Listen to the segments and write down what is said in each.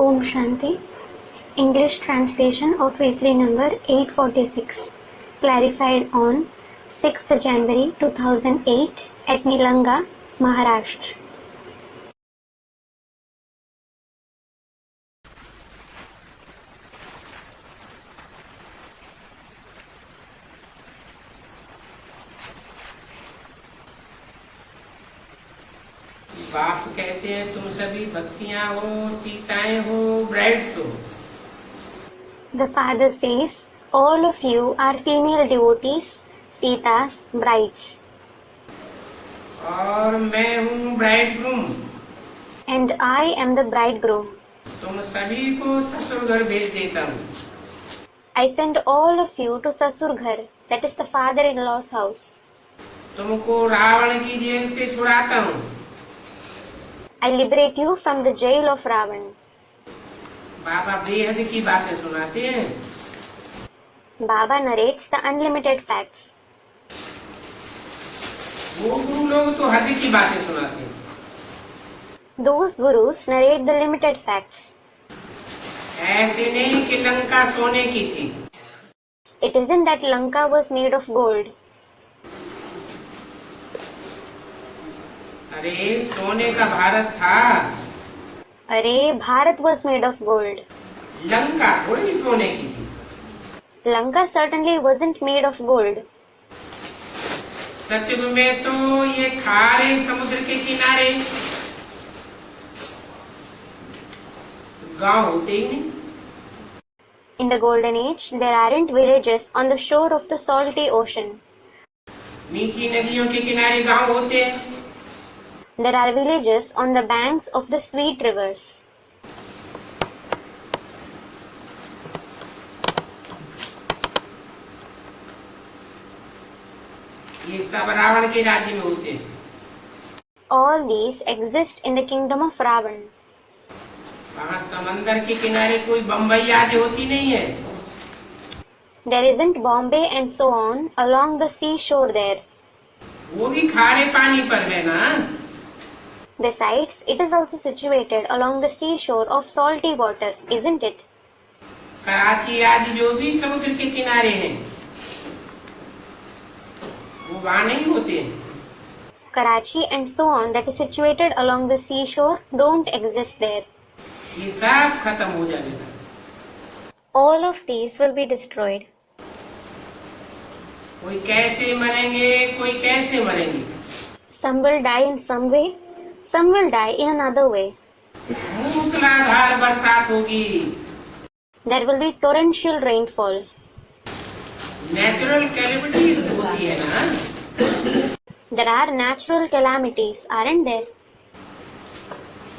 Om Shanti. English translation of Vesri number 846, clarified on 6th January 2008 at Nilanga, Maharashtra. बाप कहते हैं तुम सभी भक्तियां हो, सीताएं हो, ब्राइड्स हो। The father says, all of you are female devotees, Sitas, brides. और मैं हूँ bridegroom. And I am the bridegroom. तुम सभी को ससुर घर भेज देता हूँ। I send all of you to Sasurghar, that is the father-in-law's house. तुमको रावण की जेल से छुड़ाता हूँ। I liberate you from the jail of Ravan. बाबा बेहद की बातें सुनाते हैं। Baba narrates the unlimited facts. वो गुरु लोग तो हद की बातें सुनाते हैं। Those gurus narrate the limited facts. ऐसे नहीं कि लंका सोने की थी। It isn't that Lanka was made of gold. अरे सोने का भारत था। अरे Bharat was made of gold. Lanka थोड़ी सोने की थी। Lanka certainly wasn't made of gold. सतयुग में तो ये खारे समुद्र के किनारे गांव होते ही नहीं। In the golden age, there aren't villages on the shore of the salty ocean. मीठी नदियों के किनारे गांव होते हैं। There are villages on the banks of the sweet rivers. ये सब रावण के राज्य में होते हैं। All these exist in the kingdom of Ravan. वहाँ समंदर के किनारे कोई बम्बई आदि होती नहीं है। There isn't Bombay and so on along the seashore there. वो भी खारे पानी पर है ना। Besides, it is also situated along the seashore of salty water, isn't it? Karachi आदि जो भी समुद्र के किनारे हैं वो वहाँ नहीं होते। Karachi and so on that is situated along the seashore don't exist there. ये सब खत्म हो जाएगा। All of these will be destroyed. कोई कैसे मरेंगे, कोई कैसे मरेंगे। Some will die in some way, some will die in another way. मूसलाधार बरसात होगी। There will be torrential rainfall. Natural calamities होती है ना। There are natural calamities, aren't there?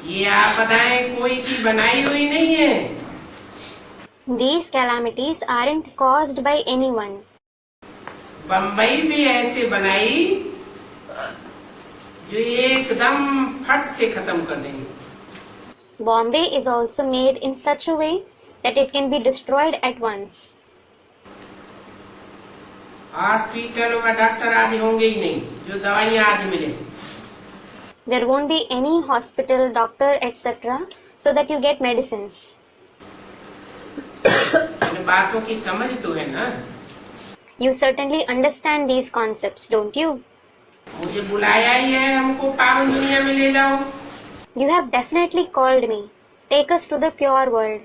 ये आपदाएं कोई की बनाई हुई नहीं है। These calamities aren't caused by anyone. Bombay भी ऐसे बनाई जो एकदम फट से खत्म कर देंगे। Bombay is also made in such a way that it can be destroyed at once. Hospital में डॉक्टर आदि होंगे ही नहीं जो दवाइयाँ आदि मिले। There won't be any hospital, doctor, etc. so that you get medicines. इन बातों की समझ तो है ना। You certainly understand these concepts, don't you? मुझे बुलाया ही है हमको पावन दुनिया में ले जाओ। You have definitely called me. Take us to the pure world.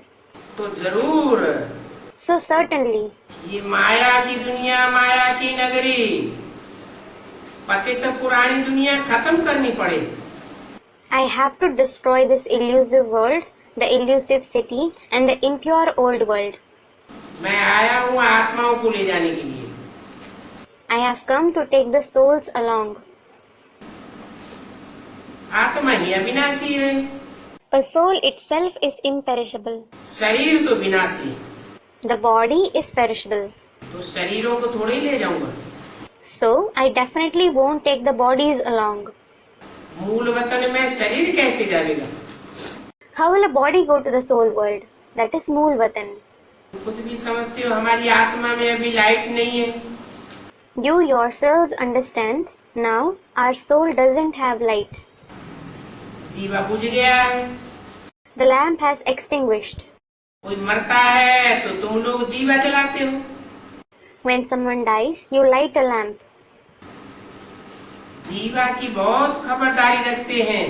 तो जरूर। So certainly. ये माया की दुनिया, माया की नगरी, पतित पुरानी दुनिया खत्म करनी पड़े। I have to destroy this illusive world, the elusive city, and the impure old world. मैं आया हूँ आत्माओं को ले जाने के लिए। I have come to take the souls along. आत्मा ही अविनाशी है। A soul itself is imperishable. शरीर तो विनाशी। The body is perishable. तो शरीरों को थोड़े ही ले जाऊंगा। So, I definitely won't take the bodies along. मूल वतन में शरीर कैसे जाएगा? How will a body go to the soul world? That is Mool Vatan. खुद भी समझते हो हमारी आत्मा में अभी लाइट नहीं है। You yourselves understand, now our soul doesn't have light. दीवा बुझ गया है। The lamp has extinguished. कोई मरता है तो तुम लोग दीवा जलाते हो। When someone dies, you light a lamp. दीवा की बहुत खबरदारी रखते हैं,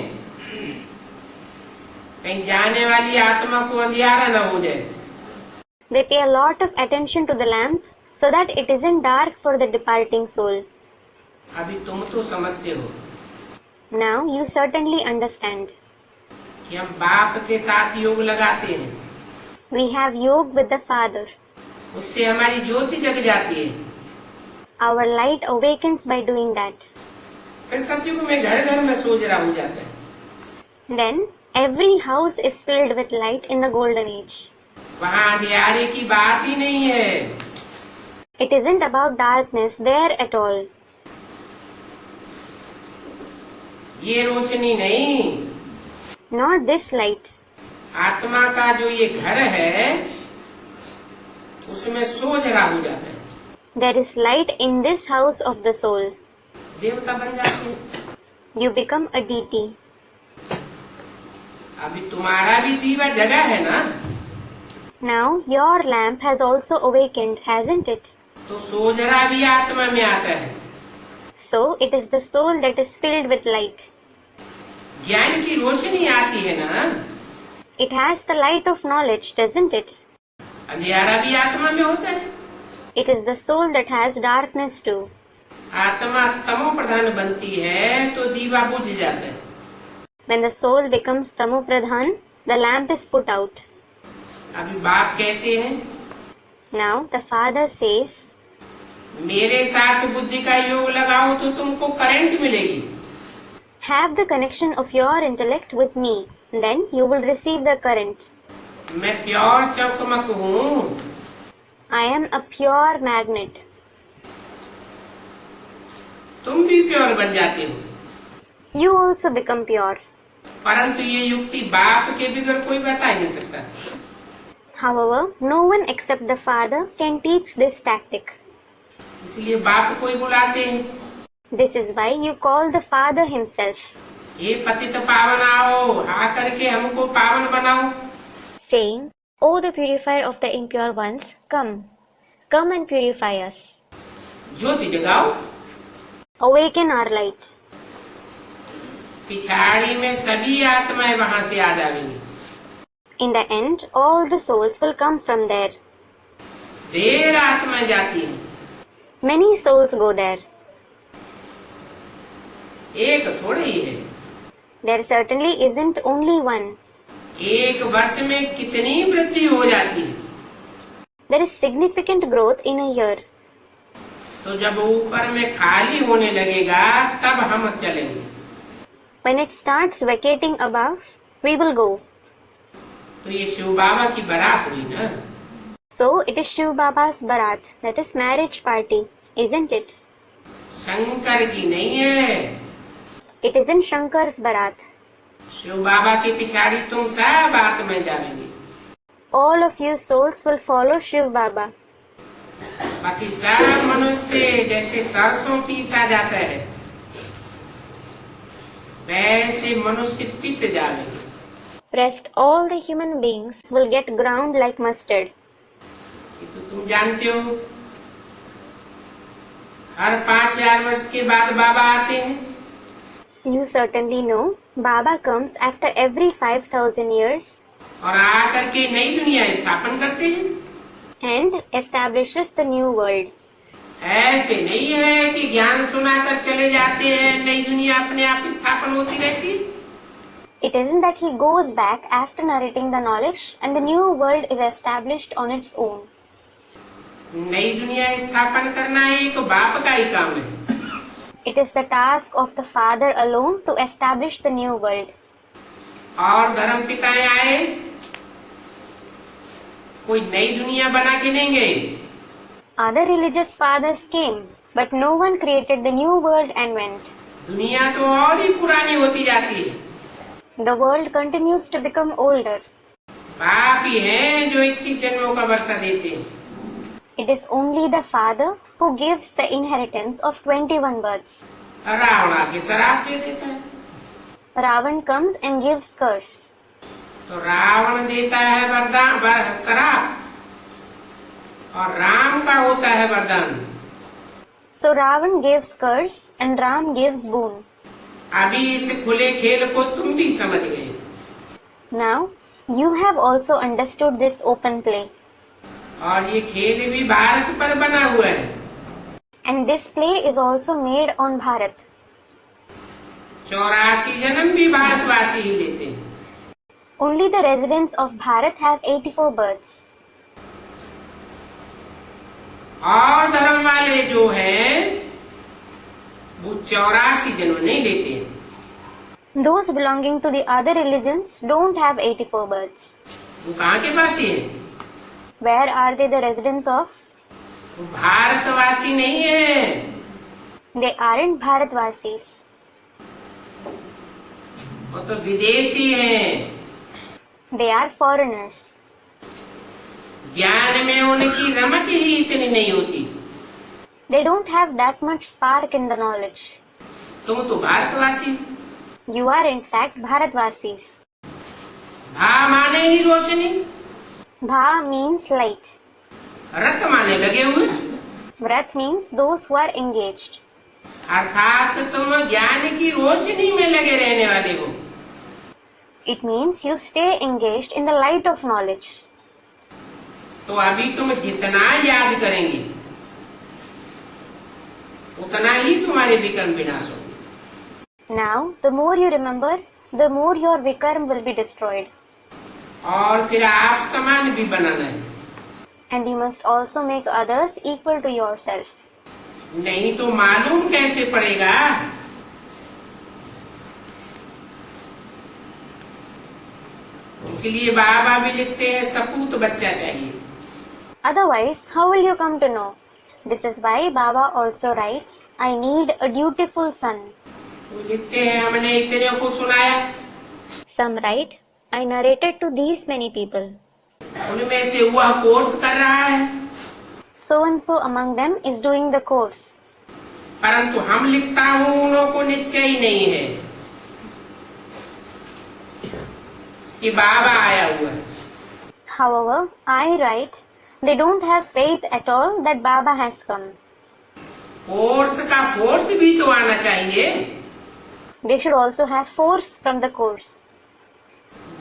कहीं जाने वाली आत्मा को अंधियारा न हो जाए। They pay a lot of attention to the lamp so that it isn't dark for the departing soul. अभी तुम तो समझते हो Now you certainly understand. कि हम बाप के साथ योग लगाते हैं, We have yoga with the Father. उससे हमारी ज्योति जग जाती है। Our light awakens by doing that. फिर सतयुग में घर घर में सोजरा हो जाता है। Then every house is filled with light in the golden age. वहाँ अंधियारे की बात ही नहीं है। It isn't about darkness there at all. ये रोशनी नहीं, Not this light. आत्मा का जो ये घर है उसमें सोजरा हो जाता है, There is light in this house of the soul. देवता बन जाते हैं। You become a deity. अभी तुम्हारा भी दीवा जगा है ना, Now your lamp has also awakened, hasn't it? तो सोजरा भी आत्मा में आता है। So it is the soul that is filled with light. ज्ञान की रोशनी आती है ना, It has the light of knowledge, doesn't it? अंधियारा भी आत्मा में होता है। It is the soul that has darkness too. आत्मा तमो प्रधान बनती है तो दीवा बुझ जाता है। When the soul becomes Tamo Pradhan, the lamp is put out. अभी बाप कहते हैं, Now the Father says, मेरे साथ बुद्धि का योग लगाओ तो तुमको करंट मिलेगी। have the connection of your intellect with me, then you will receive the current. मैं प्योर चमकमक हूँ, I am a pure magnet. तुम भी प्योर बन जाते हो। You also become pure. परंतु ये युक्ति बाप के बगैर कोई बता नहीं सकता। However, no one except the Father can teach this tactic. इसलिए बाप को ही बुलाते हैं, This is why you call the Father himself, ये पतित पावन आओ, आ करके हमको पावन बनाओ। saying, O the purifier of the impure ones, come and purify us. ज्योति जगाओ। Awaken our light. पिछाड़ी में सभी आत्माएं वहाँ से आ जाएंगी। In the end, all the souls will come from there. ढेर आत्माएं जाती हैं, Many souls go there. एक थोड़ी ही है। There certainly isn't only one. एक वर्ष में कितनी वृद्धि हो जाती है। There is significant growth in a year. तो जब ऊपर में खाली होने लगेगा तब हम चलेंगे। When it starts vacating above, we will go. तो ये शिव बाबा की बारात हुई ना। So it is Shiv Baba's barat, that is marriage party, isn't it? Shankar की नहीं है। It isn't Shankar's barat. Shiv बाबा के पिछाड़ी तुम सब आत्माएं जाएंगे। All of you souls will follow Shiv Baba. बाकी सब मनुष्य जैसे सरसों पीसा जाता है वैसे मनुष्य पीस जाएंगे। Rest all the human beings will get ground like mustard. ये तो तुम जानते हो, हर 5000 वर्ष के बाद बाबा आते हैं। You certainly know, Baba comes after every 5,000 years और आकर के नई दुनिया स्थापन करते हैं। and establishes the new world. ऐसे नहीं है कि ज्ञान सुनाकर चले जाते हैं, नई दुनिया अपने आप स्थापन होती रहती। It isn't that he goes back after narrating the knowledge and the new world is established on its own. नई दुनिया स्थापन करना एक बाप का ही काम है। It is the task of the Father alone to establish the new world. और धर्म पिताएं आए, कोई नई दुनिया बना के नहीं गए। Other religious fathers came, but no one created the new world and went. दुनिया तो और ही पुरानी होती जाती है। The world continues to become older. बाप ही हैं जो 21 जन्मों का वर्षा देते हैं। It is only the Father who gives the inheritance of 21 births. Ravan आके शराब दे देता है। Ravan comes and gives curse. तो रावण देता है वरदान श्राप और राम का होता है वरदान। So Ravan gives curse and Ram gives boon. अभी इस खुले खेल को तुम भी समझ गए। Now you have also understood this open play. और ये खेल भी भारत पर बना हुआ है। And this play is also made on Bharat. 84 जन्म भी भारतवासी ही लेते हैं। Only the residents of Bharat have 84 births. और धर्म वाले जो हैं वो 84 जन्म नहीं लेते हैं। Those belonging to the other religions don't have 84 births. वो कहाँ के वासी हैं? Where are they the residents of? वो भारतवासी नहीं है। They aren't Bharatvasis. वो तो विदेशी हैं। They are foreigners. ज्ञान में उनकी रमक ही इतनी नहीं होती। They don't have that much spark in the knowledge. तुम तो भारतवासी। You are in fact Bharatvasis. भा माने ही रोशनी, Bha means light. रत माने लगे हुए, Vrat means those who are engaged. अर्थात तुम ज्ञान की रोशनी में लगे रहने वाले हो। It means you stay engaged in the light of knowledge. तो अभी तुम जितना याद करेंगे उतना ही तुम्हारे विकर्म विनाश होंगे। Now, the more you remember, the more your vikarm will be destroyed. और फिर आप समान भी बनाना है। And you must also make others equal to yourself. नहीं तो मालूम कैसे पड़ेगा? इसलिए बाबा भी लिखते हैं सपूत बच्चा चाहिए। Otherwise, how will you come to know? This is why Baba also writes, I need a dutiful son. वो लिखते हैं हमने इतने को सुनाया। Some write, I narrated to these many people. उनमें से वह कोर्स कर रहा है। So and so among them is doing the course. परंतु हम लिखता हूँ उन्हों को निश्चय ही नहीं है कि बाबा आया हुआ है। However, I write, they don't have faith at all that Baba has come. Course का फोर्स भी तो आना चाहिए। They should also have force from the course.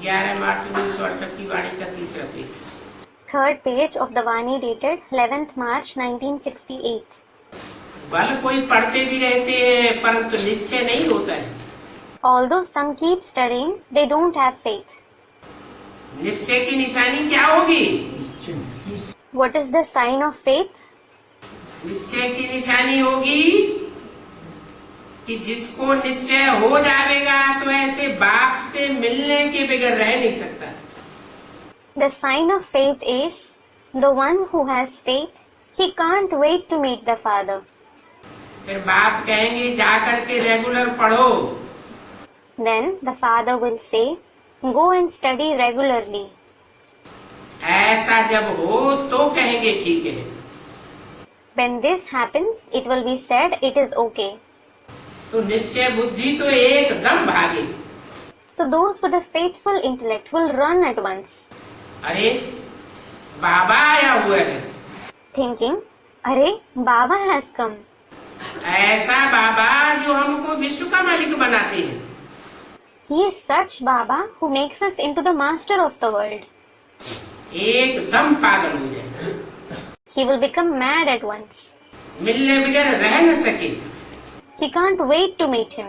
11 मार्च 1968 की वाणी का तीसरा page. Third page of the Vani dated 11th March 1968. बल कोई पढ़ते भी रहते हैं परंतु निश्चय नहीं होता है। Although some keep studying, they don't have faith. निश्चय की निशानी क्या होगी? What is the sign of faith? निश्चय की निशानी होगी कि जिसको निश्चय हो जाएगा तो ऐसे बाप से मिलने के बगैर रह नहीं सकता। The sign of faith is the one who has faith, he can't wait to meet the Father. फिर बाप कहेंगे जाकर के रेगुलर पढ़ो। Then the Father will say, go and study regularly. ऐसा जब हो तो कहेंगे ठीक है। When this happens, it will be said it is okay. तो निश्चय बुद्धि तो एकदम भागे। So those with a faithful intellect will run at once, अरे बाबा आया हुआ है। thinking, Arey, Baba has come. ऐसा बाबा जो हमको विश्व का मालिक बनाते हैं। He is such Baba who makes us into the master of the world. एकदम पागल हो जाए। He will become mad at once. मिलने बगैर रह न सके। He can't wait to meet him.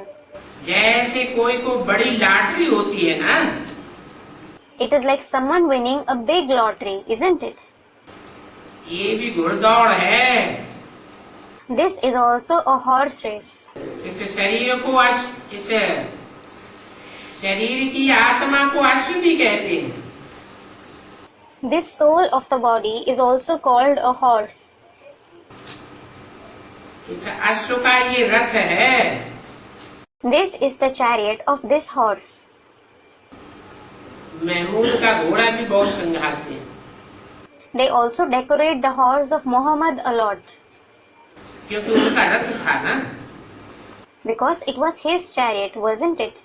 जैसे कोई को बड़ी लॉटरी होती है ना, It is like someone winning a big lottery, isn't it? ये भी घुड़दौड़ है। This is also a horse race. इस शरीर को इस शरीर की आत्मा को अश्व भी कहते हैं। This soul of the body is also called a horse. इस अश्व का ये रथ है। This is the chariot of this horse. Mahmood का घोड़ा भी बहुत संघाते हैं। They also decorate the horse of Muhammad a lot, क्योंकि उनका रथ था ना। because it was his chariot, wasn't it?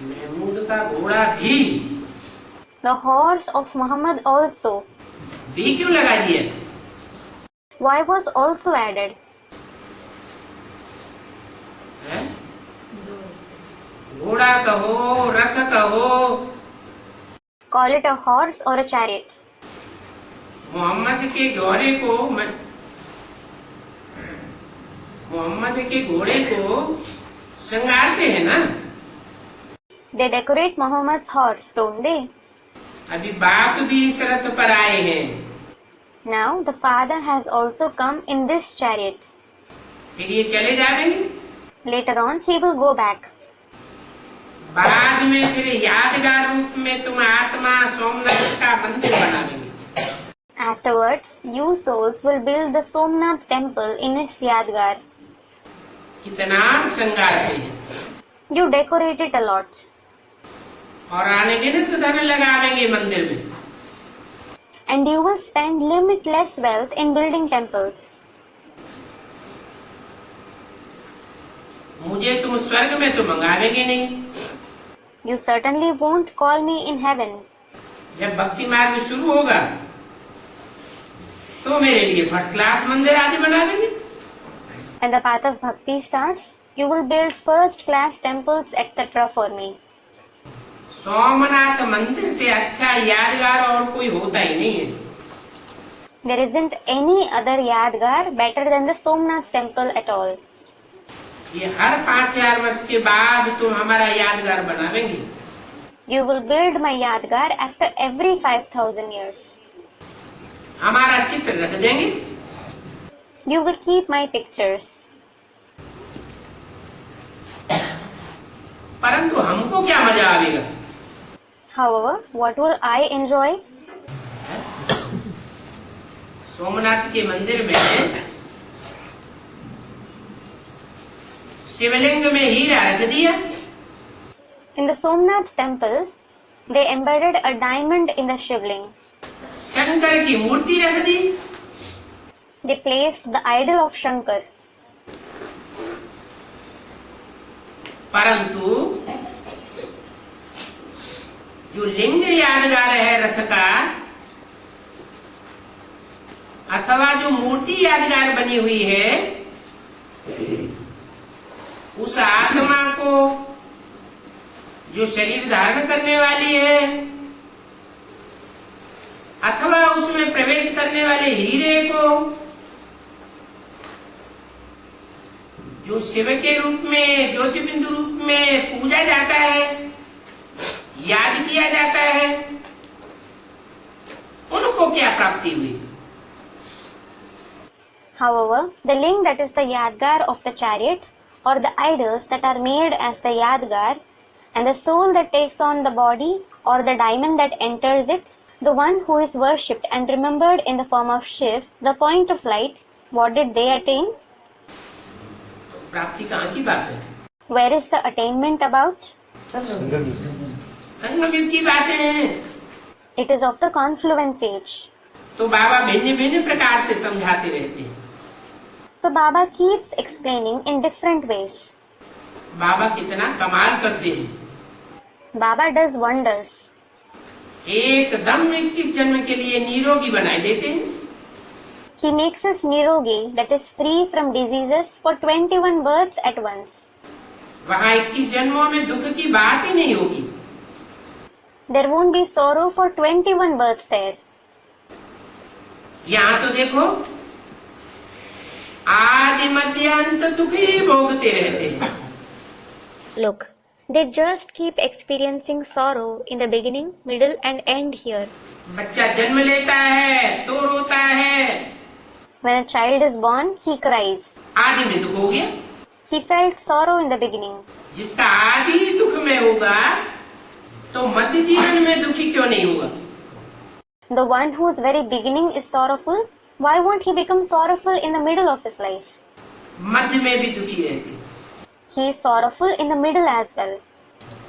Mahmood का घोड़ा भी The horse of Muhammad also. भी क्यों लगा दिया? Why was also added? है? घोड़ा कहो, रथ कहो, Call it a horse or a chariot. Mohammad के घोड़े को मोहम्मद के घोड़े को श्रृंगारते हैं ना? They decorate Muhammad's horse, don't they? अभी बाप भी इस रथ पर आए हैं। Now the father has also come in this chariot. फिर ये चले जाएंगे। Later on he will go back. बाद में फिर यादगार रूप में तुम आत्मा सोमनाथ का मंदिर बनावेंगे। Afterwards, you souls will build the Somnath temple in its Yadgar. कितना श्रृंगारते हैं You decorate it a lot. और आने गिनत धन लगावेंगे मंदिर में। And you will spend limitless wealth in building temples. मुझे तुम स्वर्ग में तो मंगावेंगे नहीं। You certainly won't call me in heaven. जब भक्ति मार्ग शुरू होगा तो मेरे लिए फर्स्ट क्लास मंदिर आदि बनावेंगे। When the path of bhakti starts, you will build first class temples, etc. for me. Somnath मंदिर से अच्छा यादगार और कोई होता ही नहीं है। There isn't any other Yadgar better than the Somnath temple at all. ये हर 5000 वर्ष के बाद तुम हमारा यादगार बनावेंगे। You will build my Yadgar after every 5000 years. हमारा चित्र रख देंगे। You will keep my pictures. परंतु हमको क्या मजा आवेगा? However, what will I enjoy? Somnath के मंदिर में शिवलिंग में हीरा रख दिया। In the Somnath temple, they embedded a diamond in the Shivling. Shankar की मूर्ति रख दी। They placed the idol of Shankar. परंतु जो लिंग यादगार है रथ का अथवा जो मूर्ति यादगार बनी हुई है उस आत्मा को जो शरीर धारण करने वाली है अथवा उसमें प्रवेश करने वाले हीरे को जो शिव के रूप में ज्योति बिंदु रूप में पूजा जाता है, याद किया जाता है, उनको क्या प्राप्ति हुई? However, the ling that is the Yadgar of the chariot, or the idols that are made as the Yadgar, and the soul that takes on the body, or the diamond that enters it, the one who is worshipped and remembered in the form of Shiv, the point of light, what did they attain? प्राप्ति कहाँ की बात है? Where is the attainment about? संगम युग की बातें हैं। It is of the confluence age. तो बाबा भिन्न भिन्न प्रकार से समझाते रहते हैं। So Baba keeps explaining in different ways. बाबा कितना कमाल करते हैं। Baba does wonders. एकदम 21 जन्म के लिए निरोगी बनाए देते हैं। He makes us nirogi, that is free from diseases, for 21 births at once. वहाँ 21 जन्मों में दुख की बात ही नहीं होगी। There won't be sorrow for 21 births there. यहाँ तो देखो आदि मध्य अंत दुख ही भोगते रहते हैं। Look, they just keep experiencing sorrow in the beginning, middle and end here. बच्चा जन्म लेता है तो रोता है। When a child is born, he cries. आदि में दुख हो गया। He felt sorrow in the beginning. जिसका आदि दुख में होगा तो मध्य जीवन में दुखी क्यों नहीं होगा? The one whose very beginning is sorrowful, why won't he become sorrowful in the middle of his life? मध्य में भी दुखी रहते हैं। He is sorrowful in the middle as well.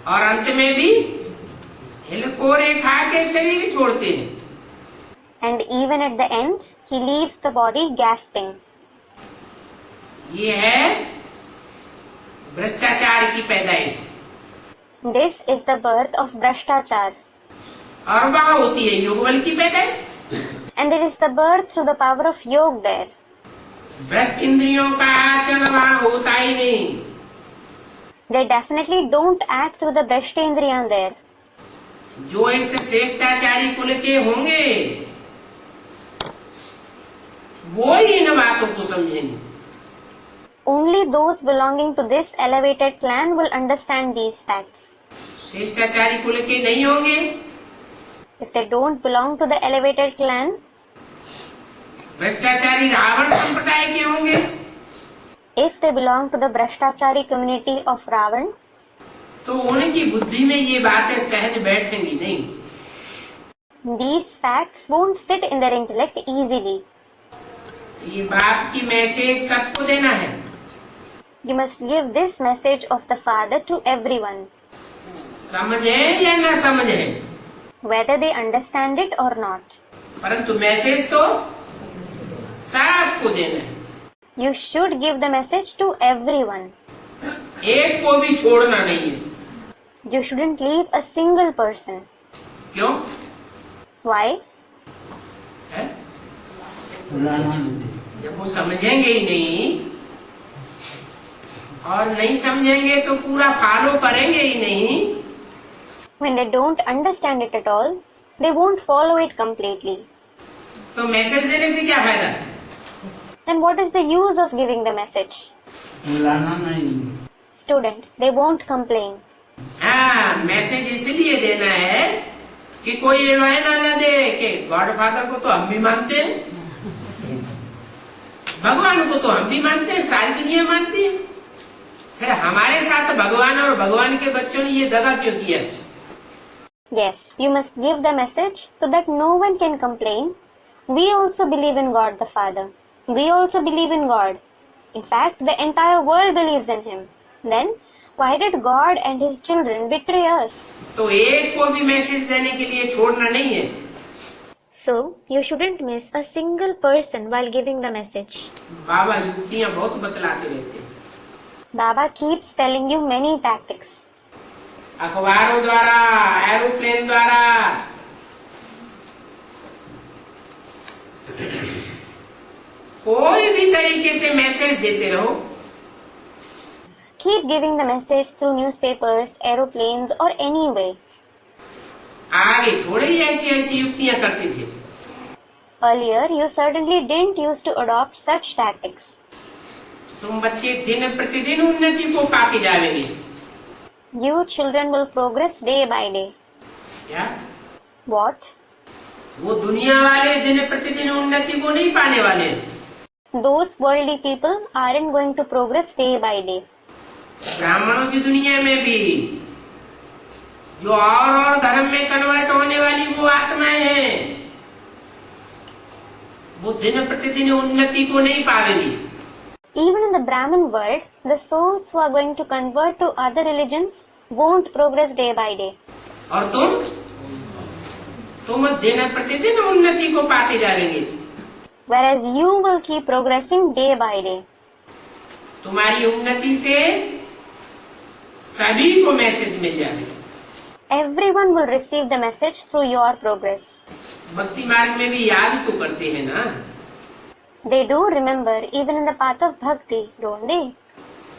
और अंत में भी हिलकोरे खा के शरीर छोड़ते हैं। And even at the end, he leaves the body gasping. ये है भ्रष्टाचार की पैदाइश। This is the birth of Bhrashtachar. और वहाँ होती है योगबल की पैदाइश। And there is the birth through the power of yoga there. भ्रष्ट इंद्रियों का आचरण वहाँ होता ही नहीं। They definitely don't act through the Bhrashtendriya there. जो इस श्रेष्ठाचारी कुल के होंगे वो ही इन बातों को समझेंगे। Only those belonging to this elevated clan will understand these facts. श्रेष्ठाचारी कुल के नहीं होंगे, If they don't belong to the elevated clan, भ्रष्टाचारी रावण संप्रदाय के होंगे, if they belong to the Bhrashtachari community of Ravan, तो उनकी बुद्धि में ये बातें सहज बैठेंगी नहीं। these facts won't sit in their intellect easily. ये बाप की मैसेज सबको देना है। You must give this message of the Father to everyone, समझे या न समझे, whether they understand it or not. परंतु मैसेज तो सबको देना है। You should give the message to everyone. एक को भी छोड़ना नहीं है। You shouldn't leave a single person. क्यों? Why? है? जब वो समझेंगे ही नहीं और नहीं समझेंगे तो पूरा फॉलो करेंगे ही नहीं, When they don't understand it at all, they won't follow it completely. तो मैसेज देने से क्या फायदा? Then what is the use of giving the message? Student, they won't complain. हाँ, मैसेज इसलिए देना है कि कोई ये ना दे कि गॉड फादर को तो हम भी मानते हैं, भगवान को तो हम भी मानते हैं, सारी दुनिया मानती है, फिर हमारे साथ भगवान और भगवान के बच्चों ने ये दगा क्यों किया? Yes, you must give the message so that no one can complain. We also believe in God the Father. We also believe in God. In fact, the entire world believes in Him. Then, why did God and His children betray us? तो एक को भी message देने के लिए छोड़ना नहीं है। So, you shouldn't miss a single person while giving the message. बाबा युक्तियाँ बहुत बतलाते रहते हैं। Baba keeps telling you many tactics. अखबारों द्वारा, एरोप्लेन द्वारा, कोई भी तरीके से मैसेज देते रहो। Keep giving the message through newspapers, aeroplanes or any way. आगे थोड़े ही ऐसी युक्तियाँ करते थे। Earlier, you certainly didn't used to adopt such tactics. तुम बच्चे दिन प्रतिदिन उन्नति को पाते जाएंगे। You children will progress day by day. क्या? What? वो दुनिया वाले दिन प्रतिदिन उन्नति को नहीं पाने वाले। Those worldly people aren't going to progress day by day. ब्राह्मणों की दुनिया में भी जो और धर्म में कन्वर्ट होने वाली वो आत्माएं हैं, वो दिन प्रतिदिन उन्नति को नहीं पावेगी। Even in the Brahmin world, the souls who are going to convert to other religions won't progress day by day. और तुम दिन प्रतिदिन उन्नति को पाते जाएंगे। Whereas you will keep progressing day by day. तुम्हारी उन्नति से सभी को मैसेज मिल जाएगा। Everyone will receive the message through your progress. भक्ति मार्ग में भी याद तो करते हैं ना? They do remember even in the path of bhakti, don't they?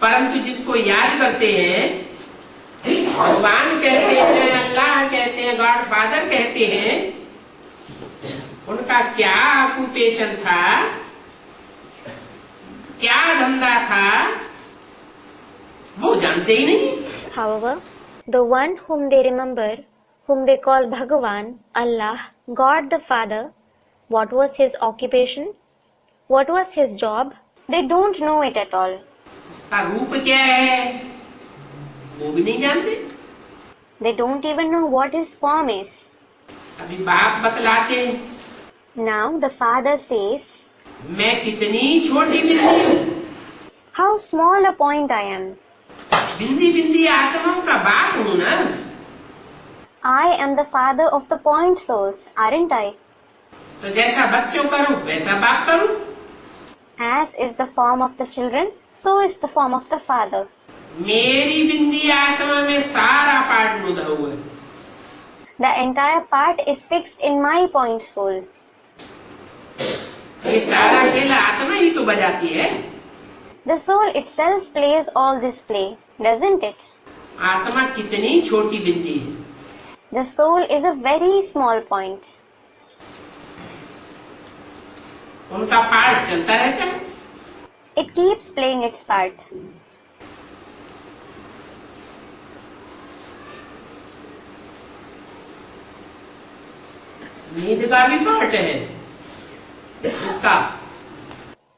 परंतु जिसको याद करते हैं, भगवान कहते हैं, अल्लाह कहते हैं, गॉड फादर कहते हैं, उनका क्या ऑक्यूपेशन था, क्या धंधा था, वो जानते ही नहीं। However, the one whom they remember, whom they call Bhagavan, Allah, God the Father, what was his occupation? What was his job? They don't know it at all. उसका रूप क्या है, वो भी नहीं जानते। They don't even know what his form is. अभी बाप बतलाते हैं। Now the Father says, मैं कितनी छोटी बिंदी हूँ। how small a point I am. बिंदी बिंदी आत्माओं का बाप हूँ ना। I am the father of the point souls, aren't I? तो जैसा बच्चों करूँ वैसा बाप करूँ। As is the form of the children, so is the form of the Father. मेरी बिंदी आत्मा में सारा पार्ट मुदा हुआ है। The entire part is fixed in my point soul. ये सारा खेल आत्मा ही तो बजाती है। The soul itself plays all this play, doesn't it? आत्मा कितनी छोटी बिंदी है। The soul is a very small point. उनका पार्ट चलता रहता है। It keeps playing its part. नींद का भी पार्ट है इसका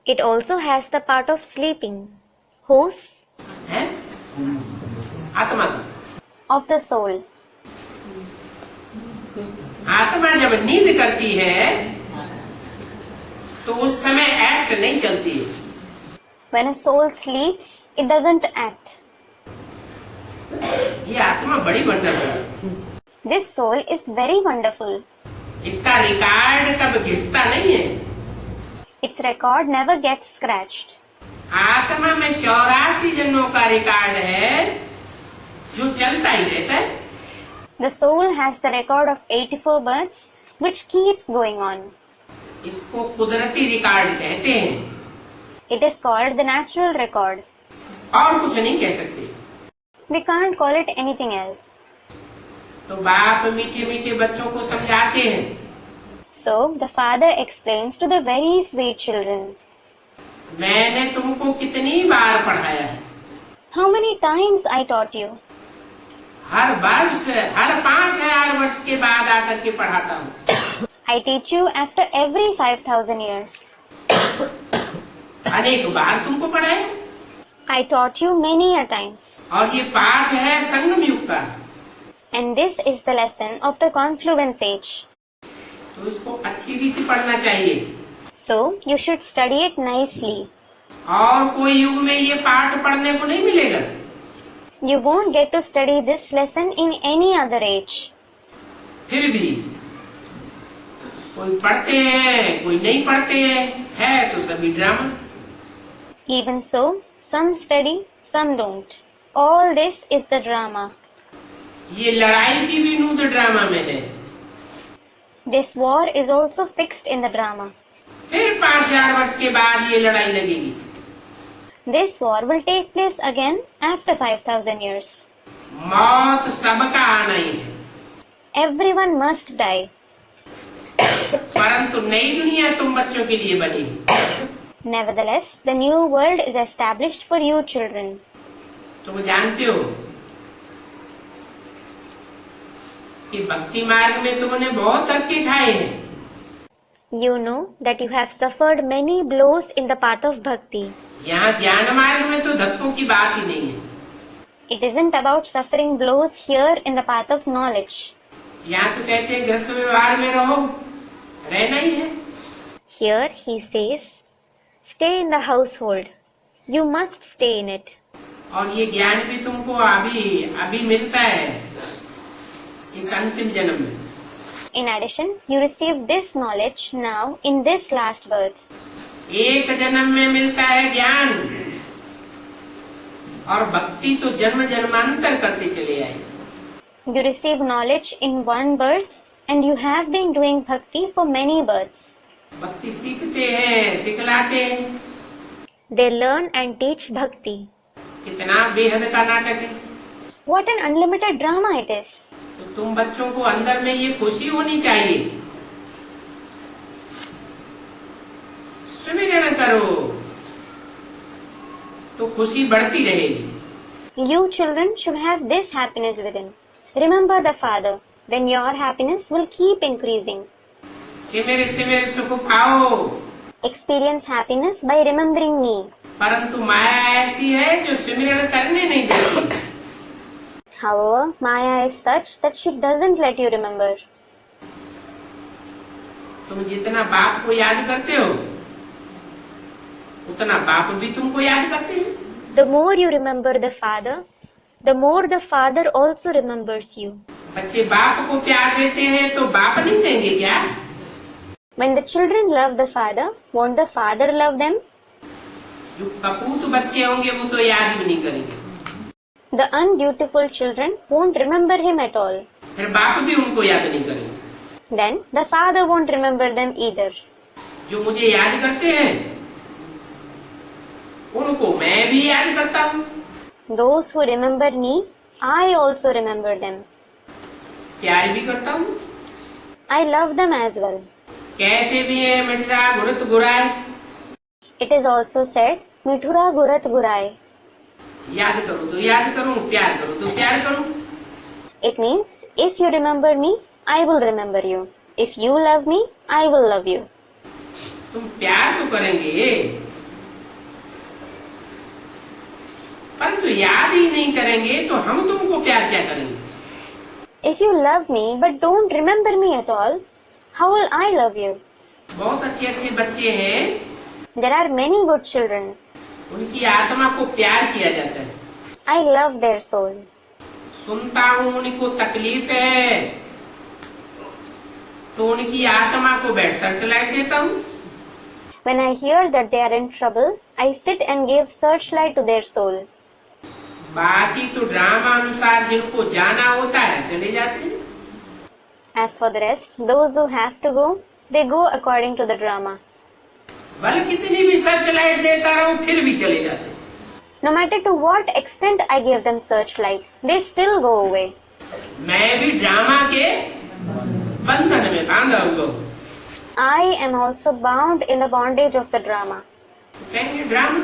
It also has the part of sleeping. Whose? है आत्मा का। Of the soul. आत्मा जब नींद करती है तो उस समय एक्ट नहीं चलती है। When a soul sleeps, it doesn't act. ये आत्मा बड़ी वंडरफुल है। This soul is very wonderful. इसका रिकॉर्ड कब घिसता नहीं है। Its record never gets scratched. आत्मा में 84 जन्मों का रिकॉर्ड है जो चलता ही रहता है। The soul has the record of 84 births, which keeps going on. इसको कुदरती रिकॉर्ड कहते हैं। It is called the natural record. और कुछ नहीं कह सकते। We can't call it anything else. तो बाप मीठे मीठे बच्चों को समझाते हैं। So, the father explains to the very sweet children. मैंने तुमको कितनी बार पढ़ाया है। How many times I taught you? हर वर्ष हर 5000 वर्ष के बाद आकर के पढ़ाता हूँ। I teach you after every 5,000 years. अनेक बार तुमको पढ़ाया। I taught you many a times. और ये पाठ है संगम युग का। And this is the lesson of the confluence age. तो इसको अच्छी रीति पढ़ना चाहिए। So, you should study it nicely. और कोई युग में ये पाठ पढ़ने को नहीं मिलेगा। You won't get to study this lesson in any other age. फिर भी कोई पढ़ते हैं कोई नहीं पढ़ते हैं, है तो सभी drama. Even so, some study, some don't. All this is the drama. ये लड़ाई की भी नूद ड्रामा में है। This war is also fixed in the drama. फिर 5000 वर्ष के बाद ये लड़ाई लगेगी। This war will take place again after 5,000 years. मौत सबका आना ही है। Everyone must die. परंतु नई दुनिया तुम बच्चों के लिए बनी है। Nevertheless, the new world is established for you children. तुम जानते हो कि भक्ति मार्ग में तुमने बहुत धक्के खाए हैं। You know that you have suffered many blows in the path of bhakti. यहाँ ज्ञान मार्ग में तो धक्कों की बात ही नहीं है। It isn't about suffering blows here in the path of knowledge. यहाँ तो कहते हैं गृहस्थ व्यवहार में रहो, रहना ही है। Here he says, stay in the household. You must stay in it. और ये ज्ञान भी तुमको अभी मिलता है इस अंतिम जन्म में। In addition, you receive this knowledge now in this last birth. एक जन्म में मिलता है ज्ञान और भक्ति तो जन्म जन्मांतर करते चले आए। You receive knowledge in one birth and you have been doing bhakti for many births. भक्ति सीखते हैं सिखलाते हैं। They learn and teach bhakti. कितना बेहद का नाटक है। What an unlimited drama it is. तो तुम बच्चों को अंदर में ये खुशी होनी चाहिए। सुमिरन करो तो खुशी बढ़ती रहेगी। You children should have this happiness within. Remember the Father, then your happiness will keep increasing. सिमिर सिमिर सुख पाओ। Experience happiness by remembering me. परंतु माया ऐसी है जो सिमरन करने नहीं देती। However, Maya is such that she doesn't let you remember. तुम जितना बाप को याद करते हो उतना बाप भी तुमको याद करते हैं। The more you remember the Father, the more the Father also remembers you. बच्चे बाप को प्यार देते हैं तो बाप नहीं देंगे क्या? When the children love the Father, won't the Father love them? जो कपूत बच्चे होंगे वो तो याद भी नहीं करेंगे। The undutiful children won't remember him at all. फिर बाप भी उनको याद नहीं करेंगे. Then the father won't remember them either. जो मुझे याद करते हैं उनको मैं भी याद करता हूँ. Those who remember me, I also remember them. प्यार भी करता हूँ. I love them as well. कहते भी है मिठरा गुरत गुराय. It is also said, Mithura Gurat Gurai. याद करूँ तो याद करूँ, प्यार करूँ तो प्यार करूँ. It means, if you remember me, I will remember you. If you love me, I will love you. तुम प्यार तो करेंगे परंतु याद ही नहीं करेंगे तो हम तुमको प्यार क्या करेंगे. If you love me but don't remember me at all, how will I love you? बहुत अच्छे अच्छे बच्चे हैं. There are many good children. उनकी आत्मा को प्यार किया जाता है. I love their soul. सुनता हूँ उनको तकलीफ है तो उनकी आत्मा को बेड सर्चलाइट देता हूँ. When I hear that they are in trouble, I sit and give searchlight to their soul. बाकी तो ड्रामा अनुसार जिनको जाना होता है चले जाते हैं. As for the rest, those who have to go, they go according to the drama. भले कितनी भी सर्चलाइट देता रहूं फिर भी चले जाते हैं. No matter to what extent I give them searchlight, they still go away. मैं भी ड्रामा के बंधन में बांधा हुआ हूँ. I am also bound in the bondage of the drama. तो कहेंगे drama.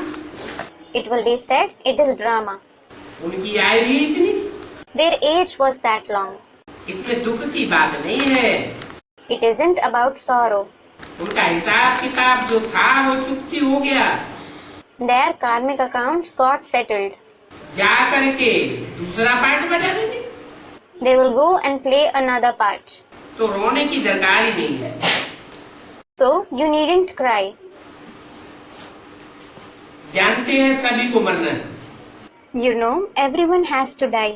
It will be said, it is drama. उनकी आयु ही इतनी. Their age was that long. इसमें दुख की बात नहीं है. It isn't about sorrow. उनका हिसाब किताब जो था वो चुकती हो गया. Their karmic accounts got settled. जा करके दूसरा पार्ट बजा देंगे. They will go and play another part. तो रोने की दरकार ही नहीं है. So you needn't cry. जानते हैं सभी को मरना है. You know, everyone has to die.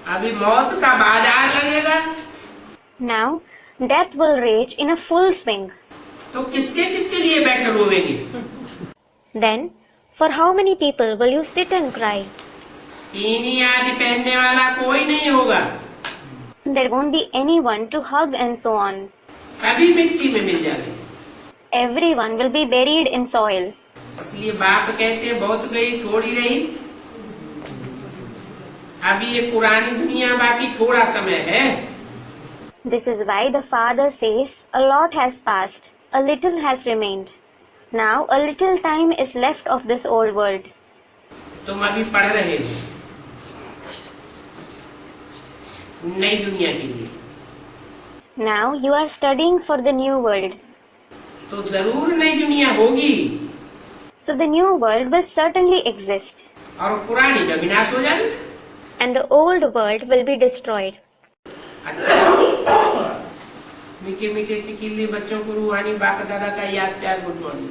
अभी मौत का बाजार लगेगा. Now, death will rage in a full swing. तो किसके किसके लिए बैठे रोवेंगे. Then, for how many people will you sit and cry? पीनी आदि पहनने वाला कोई नहीं होगा. There won't be anyone to hug and so on. सभी मिट्टी में मिल जाएंगे. Everyone will be buried in soil. इसलिए बाप कहते बहुत गई थोड़ी रही. अभी ये पुरानी दुनिया बाकी थोड़ा समय है. This is why the father says, a lot has passed, a little has remained. Now a little time is left of this old world. तुम अभी पढ़ रहे हो नई दुनिया के लिए. Now you are studying for the new world. तो जरूर नई दुनिया होगी. So the new world will certainly exist. और पुरानी का विनाश हो जाएगा. And the old world will be destroyed. अच्छा मीठे मीठे सिकीले बच्चों को रूहानी बाप दादा का याद प्यार good morning.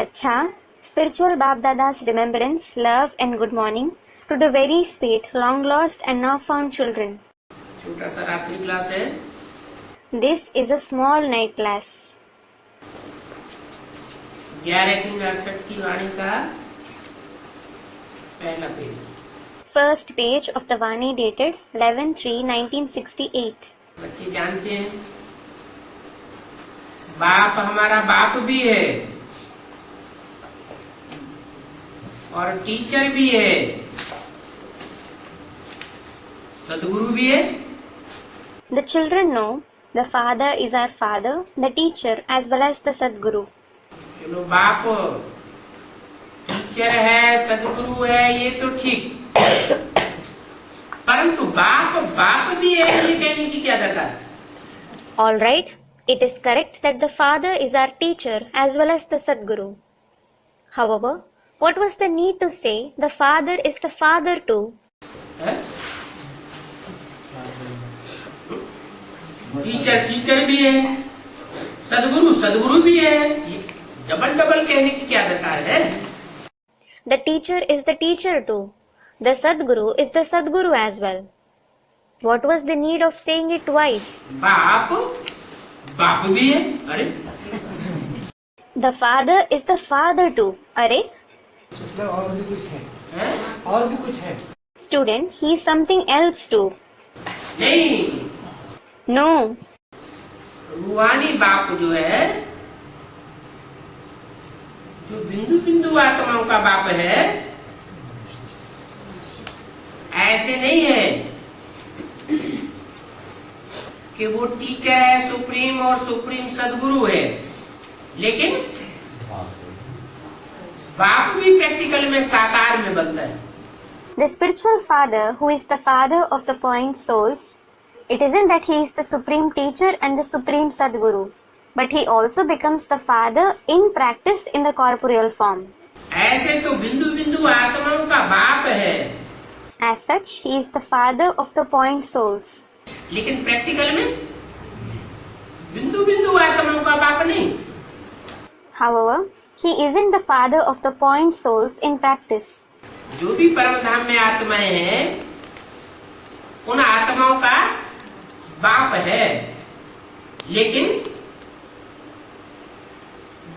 Acha, spiritual Bap Dada's remembrance, love and good morning to the very sweet, long lost and now found children. छोटा सा रात्रि क्लास है. This is a small night class. 11/68 की वाणी का पहला page. First page of the Vani dated 11/3/1968. बच्चे जानते हैं बाप हमारा बाप भी है और टीचर भी है, सदगुरु भी है. The children know the father is our father, the teacher as well as the Sadguru. चलो बाप टीचर है सदगुरु है ये तो ठीक, परंतु बाप बाप भी है ये कहने की क्या दरकार. All right, it is correct that the father is our teacher as well as the Sadguru. However, what was the need to say the father is the father too? Teacher teacher भी है, सदगुरु सदगुरु भी है, ये double double कहने की क्या दरकार है. The teacher is the teacher too. The Sadguru is the Sadguru as well. What was the need of saying it twice? बाप बाप भी है. अरे The father is the father too. Arey, मतलब और भी कुछ है, हैं? और भी कुछ है। Student, he is something else too. नहीं, No. रूहानी बाप जो है, जो बिंदु बिंदु आत्माओं का बाप है, ऐसे नहीं है कि वो टीचर है सुप्रीम और सुप्रीम सदगुरु है, लेकिन बाप भी प्रैक्टिकल में साकार में बनता है। The spiritual father, who is the father of the point souls, it isn't that he is the supreme teacher and the supreme Sadguru, but he also becomes the father in practice in the corporeal form. ऐसे तो बिंदु बिंदु आत्माओं का बाप है, As such, he is the father of the point souls. लेकिन practical में बिंदु बिंदु आत्माओं का बाप नहीं। However, he isn't the father of the point souls in practice. जो भी परम धाम में आत्माएं हैं, उन आत्माओं का बाप है, लेकिन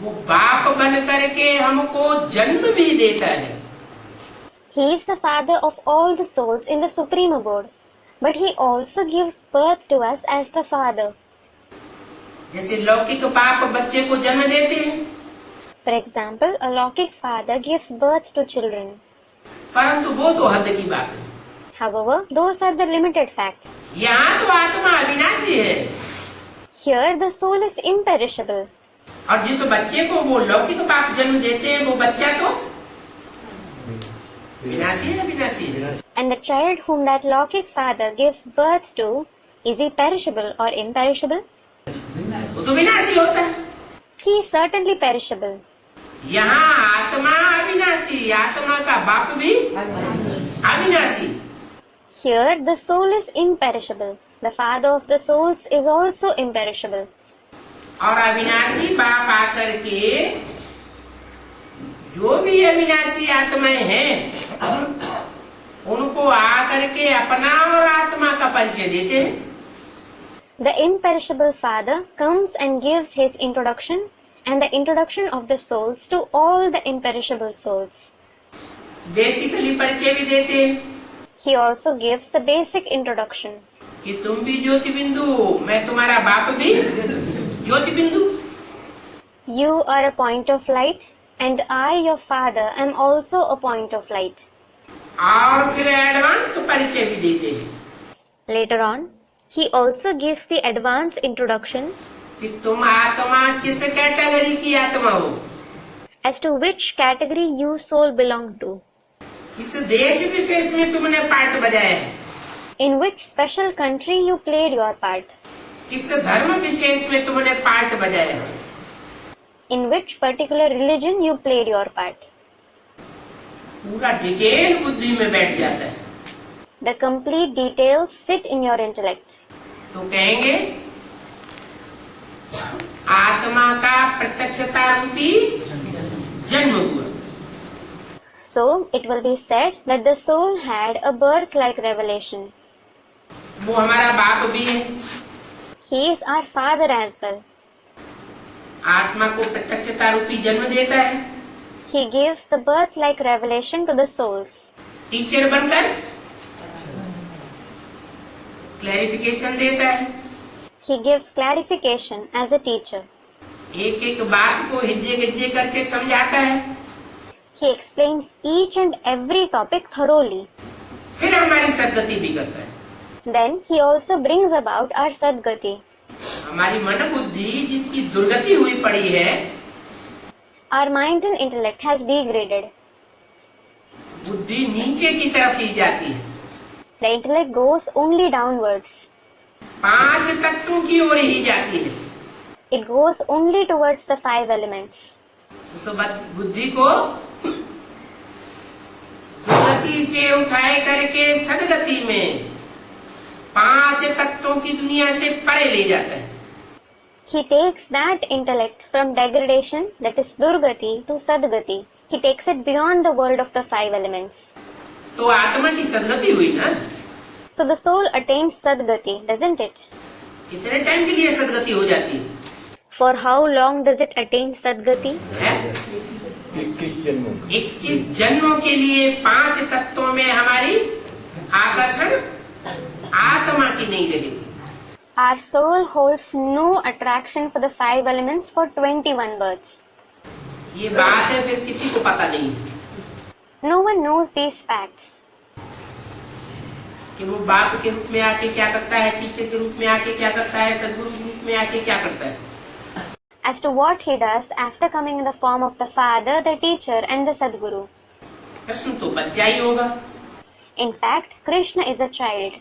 वो बाप बन करके हमको जन्म भी देता है। He is the father of all the souls in the supreme abode, but he also gives birth to us as the father. जैसे लौकिक बाप बच्चे को जन्म देते हैं, For example, a Lokik father gives birth to children. परंतु वो तो हद की बात है। However, those are the limited facts. यहाँ तो आत्मा अविनाशी है, Here, the soul is imperishable. और जिस बच्चे को वो लौकिक बाप जन्म देते हैं, वो बच्चा तो विनाशी है, विनाशी है। And the child whom that Lokik father gives birth to, is he perishable or imperishable? वो तो विनाशी होता है। He is certainly perishable. यहाँ आत्मा अविनाशी, आत्मा का बाप भी अविनाशी। Here, the soul is imperishable. The father of the souls is also imperishable. और अविनाशी बाप आकर के जो भी अविनाशी आत्माएं हैं, उनको आकर के अपना और आत्मा का परिचय देते हैं। The imperishable father comes and gives his introduction and the introduction of the souls to all the imperishable souls. Basically परिचय भी देते हैं He also gives the basic introduction. कि तुम भी ज्योति बिंदु, मैं तुम्हारा बाप भी ज्योति बिंदु। You are a point of light and I, your father, am also a point of light. और फिर एडवांस परिचय भी देते हैं Later on, he also gives the advanced introduction कि तुम आत्मा किस कैटेगरी की आत्मा हो, as to which category you soul belong to, किस देश विशेष में तुमने पार्ट बजाया है, in which special country you played your part, किस धर्म विशेष में तुमने पार्ट बजाया है। in which particular religion you played your part. पूरा डिटेल बुद्धि में बैठ जाता है। The complete details sit in your intellect. तो कहेंगे आत्मा का प्रत्यक्षता रूपी जन्म हुआ। So, it will be said that the soul had a birth-like revelation. वो हमारा बाप भी है। He is our father as well. आत्मा को प्रत्यक्षता रूपी जन्म देता है, He gives the birth-like revelation to the souls. Teacher बनकर क्लैरिफिकेशन देता है, He gives clarification as a teacher. एक एक बात को हिज्जे गिज्जे करके समझाता है, He explains each and every topic thoroughly. फिर हमारी सदगति भी करता है। Then he also brings about our Sadgati. हमारी मन बुद्धि जिसकी दुर्गति हुई पड़ी है, Our mind and intellect has degraded. बुद्धि नीचे की तरफ ही जाती है, The intellect goes only downwards. 5 तत्वों की ओर ही जाती है। It goes only towards the 5 elements. उस बुद्धि को दुर्गति से उठाए करके सदगति में 5 तत्वों की दुनिया से परे ले जाता है। He takes that intellect from degradation, that is Durgati, to Sadgati. He takes it beyond the world of the 5 elements. तो आत्मा की सदगति हुई ना। So the soul attains Sadgati, doesn't it? कितने टाइम के लिए सदगति हो जाती For how long does it attain Sadgati? है? 21 जन्मों के लिए 5 तत्वों में हमारी आकर्षण आत्मा की नहीं रहेगी। Our soul holds no attraction for the 5 elements for 21 births. ये बात है फिर किसी को पता नहीं No one knows these facts. कि वो बाप के रूप में आके क्या करता है, टीचर के रूप में आके क्या करता है, सदगुरु के रूप में आके क्या करता है। As to what he does after coming in the form of the father, the teacher and the Sadguru. Krishna तो बच्चा ही होगा। In fact, Krishna is a child.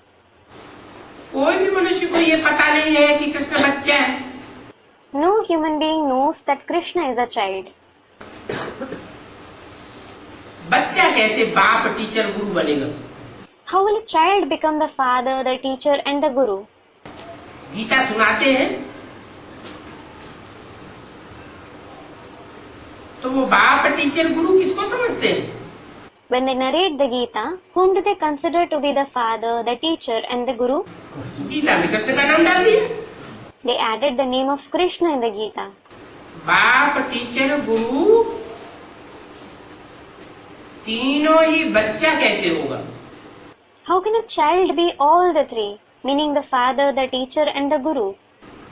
कोई भी मनुष्य को ये पता नहीं है कि कृष्ण बच्चा है। No human being knows that Krishna is a child. बच्चा कैसे बाप टीचर गुरु बनेगा? How will a child become the father, the teacher and the guru? Gita सुनाते हैं तो वो बाप टीचर गुरु किसको समझते हैं? When they narrate the Gita, whom do they consider to be the father, the teacher and the guru? Gita में कृष्ण का नाम डाल दिया। They added the name of Krishna in the Gita. बाप टीचर गुरु तीनों ही बच्चा कैसे होगा? How can a child be all the three, meaning the father, the teacher and the guru?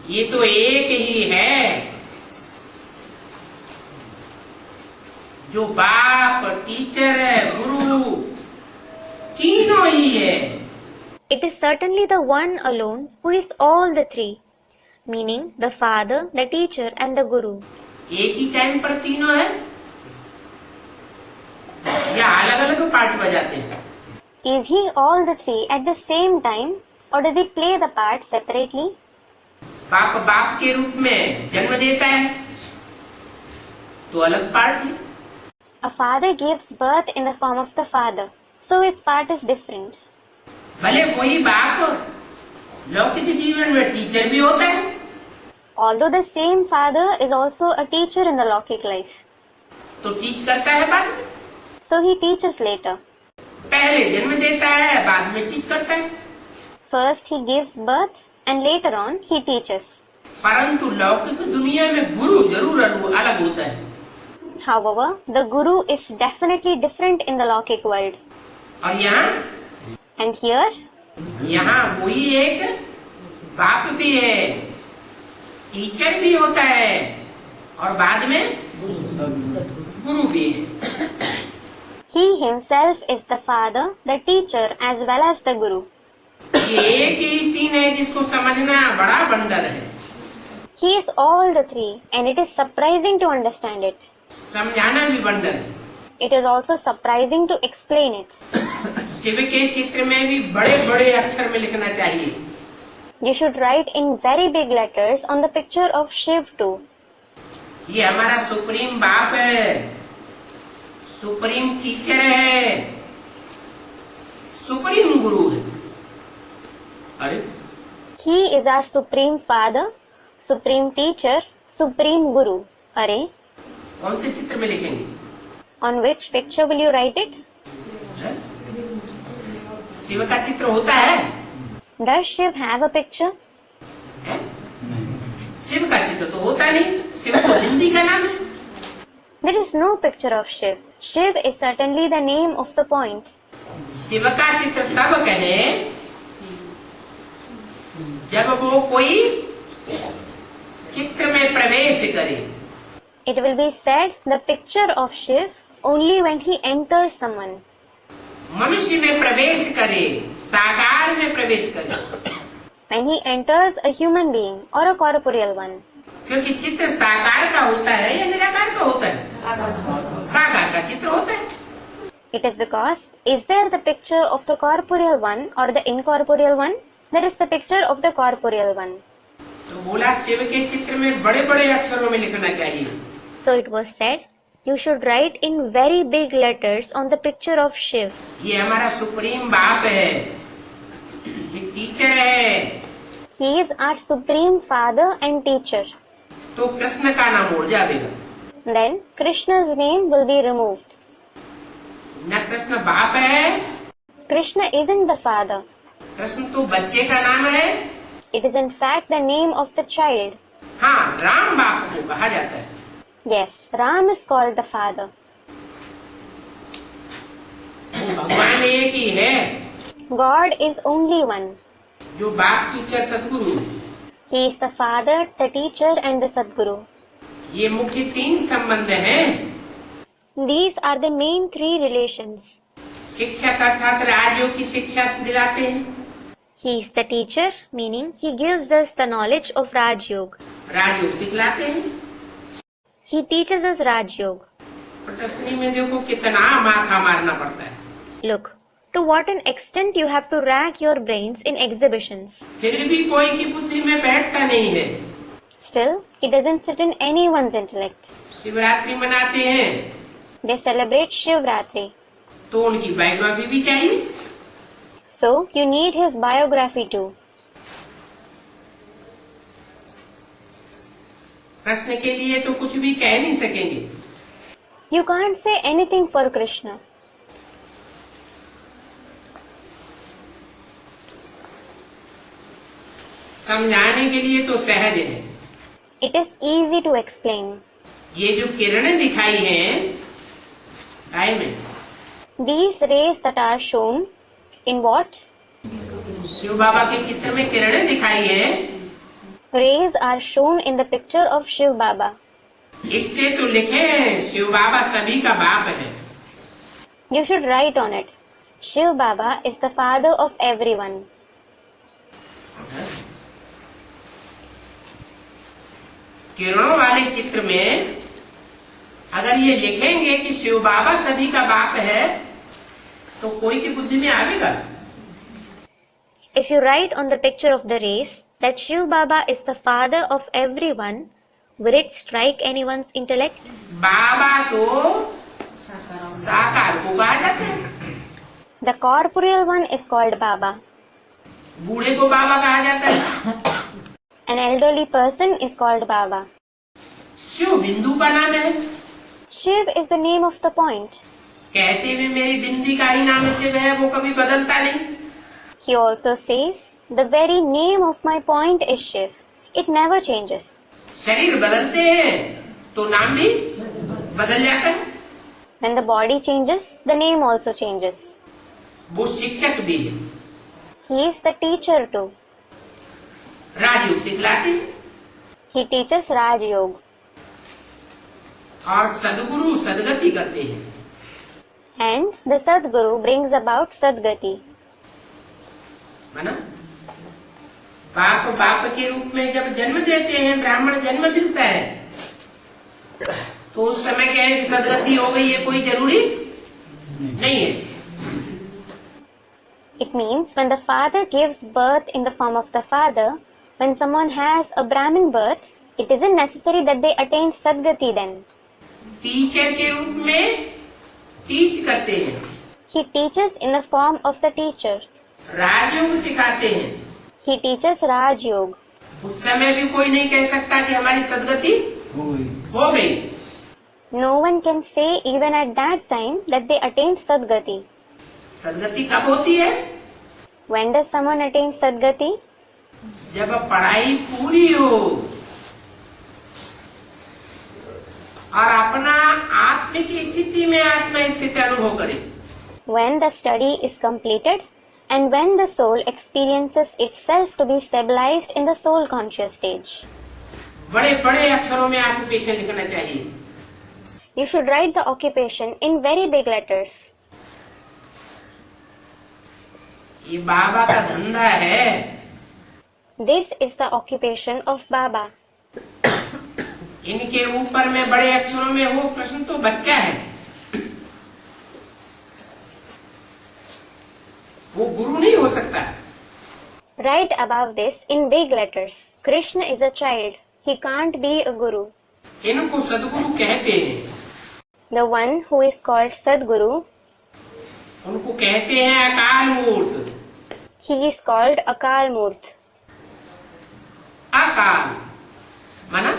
ये तो एक ही है जो बाप टीचर गुरु तीनों ही है। It is certainly the one alone who is all the three, meaning the father, the teacher and the guru. एक ही time पर तीनों है या अलग अलग पार्ट बजाते हैं? Is he all the three at the same time or does he play the part separately? बाप बाप के रूप में जन्म देता है तो अलग पार्ट है। A father gives birth in the form of the father, so his part is different. भले कोई बाप लौकिक जीवन में टीचर भी होता है, Although the same father is also a teacher in the Lokik life, तो टीच करता है बाद में। so he teaches later. पहले जन्म देता है बाद में टीच करता है। First he gives birth and later on he teaches. परंतु लौकिक दुनिया में गुरु जरूर अलग होता है। However, the guru is definitely different in the Lokik world. और यहाँ And here, यहाँ वही एक बाप भी है, टीचर भी होता है और बाद में गुरु भी है। he himself is the father, the teacher as well as the guru. ये एक ही तीन है जिसको समझना बड़ा बंडर है। He is all the three and it is surprising to understand it. समझाना भी बंडर है। It is also surprising to explain it. Shiv के चित्र में भी बड़े बड़े अक्षर में लिखना चाहिए। You should write in very big letters on the picture of Shiv too. ये हमारा सुप्रीम बाप है, सुप्रीम टीचर है, सुप्रीम गुरु है। अरे He is our supreme father, supreme teacher, supreme guru. अरे, कौन से चित्र में लिखेंगे? on which picture will you write it? Shiv का चित्र होता है? Does Shiv have a picture? है? शिव का चित्र तो होता नहीं। शिव तो हिंदी का नाम है। There is no picture of Shiv. Shiv is certainly the name of the point. Shiv का चित्र तब कहे जब वो कोई चित्र में प्रवेश करे। It will be said the picture of Shiv only when he enters someone. मनुष्य में प्रवेश करे, साकार में प्रवेश करे। When he enters a human being or a corporeal one. क्योंकि चित्र साकार का होता है या निराकार का होता है? साकार का चित्र होता है। It is because, is there the picture of the corporeal one or the incorporeal one? There is the picture of the corporeal one. तो बोला शिव के चित्र में बड़े बड़े अक्षरों में लिखना चाहिए। So it was said, you should write in very big letters on the picture of Shiv. ये हमारा सुप्रीम बाप है, ये टीचर है। He is our supreme father and teacher. तो कृष्ण का नाम उड़ जाएगा। Then Krishna's name will be removed. न कृष्ण बाप है, Krishna isn't the father. Krishna तो बच्चे का नाम है। It is in fact the name of the child. हाँ, राम बाप को कहा जाता है। Yes, Ram is called the father. वो भगवान एक ही है, God is only one. जो बाप टीचर सदगुरु है। He is the father, the teacher and the Sadguru. ये मुख्य 3 संबंध हैं। These are the main 3 relations. शिक्षक अर्थात राजयोग की शिक्षा दिलाते हैं। He is the teacher, meaning he gives us the knowledge of Raj Yoga. राजयोग सिखलाते हैं। He teaches us Raj Yoga. प्रदर्शनी में देखो कितना माथा मारना पड़ता है। Look, to what an extent you have to rack your brains in exhibitions. फिर भी कोई की बुद्धि में बैठता नहीं है। Still, it doesn't sit in anyone's intellect. Shivratri मनाते हैं They celebrate Shivratri. तो उनकी बायोग्राफी भी चाहिए। So, you need his biography too. Krishna के लिए तो कुछ भी कह नहीं सकेंगे। You can't say anything for Krishna. समझाने के लिए तो सहज है। It is easy to explain. ये जो किरणें दिखाई हैं गाय में, These rays that are shown in what? Shiv बाबा के चित्र में किरणें दिखाई है। Rays are shown in the picture of Shiv Baba. इससे तो लिखे शिव बाबा सभी का बाप है। You should write on it. Shiv Baba is the father of everyone. किरणों वाले चित्र में अगर ये लिखेंगे कि शिव बाबा सभी का बाप है तो कोई की बुद्धि में आवेगा। If you write on the picture of the rays that Shiv Baba is the father of everyone, will it strike anyone's intellect? बाबा को साकार को कहा जाता है। The corporeal one is called Baba. बूढ़े को बाबा कहा जाता है। An elderly person is called Baba. Shiv बिंदु का नाम है। Shiv is the name of the point. कहते हुए मेरी बिंदी का ही नाम शिव है, वो कभी बदलता नहीं। He also says, the very name of my point is Shiv. It never changes. शरीर बदलते हैं तो नाम भी बदल जाता है। When the body changes, the name also changes. वो शिक्षक भी है। He is the teacher too. राजयोग सिखलाते हैं He teaches Raj Yoga. और सदगुरु सदगति करते हैं। And the Sadguru brings about Sadgati. है ना? बाप के रूप में जब जन्म देते हैं, ब्राह्मण जन्म मिलता है, तो उस समय क्या है कि सदगति हो गई है, कोई जरूरी नहीं है। It means when the father gives birth in the form of the father, when someone has a Brahmin birth, it isn't necessary that they attain Sadgati then. Teacher के रूप में टीच करते हैं। He teaches in the form of the teacher. राजयोग सिखाते हैं। He teaches Raj Yoga. उस समय भी कोई नहीं कह सकता कि हमारी सदगति हो गई। No one can say even at that time that they attained Sadgati. सदगति कब होती है? When does someone attain Sadgati? जब पढ़ाई पूरी हो और अपना आत्मिक स्थिति में आत्मा स्थिति अनुभव करे। When the study is completed and when the soul experiences itself to be stabilized in the soul conscious stage. बड़े बड़े अक्षरों में ऑक्यूपेशन लिखना चाहिए। You should write the occupation in very big letters. ये बाबा का धंधा है। This is the occupation of Baba. इनके ऊपर में बड़े अक्षरों में हो कृष्ण तो बच्चा है, वो गुरु नहीं हो सकता। Write above this in big letters. Krishna is a child. He can't be a guru. इनको सदगुरु कहते हैं। The one who is called Sadguru, उनको कहते हैं अकाल मूर्त। he is called Akal Murt. अकाल माना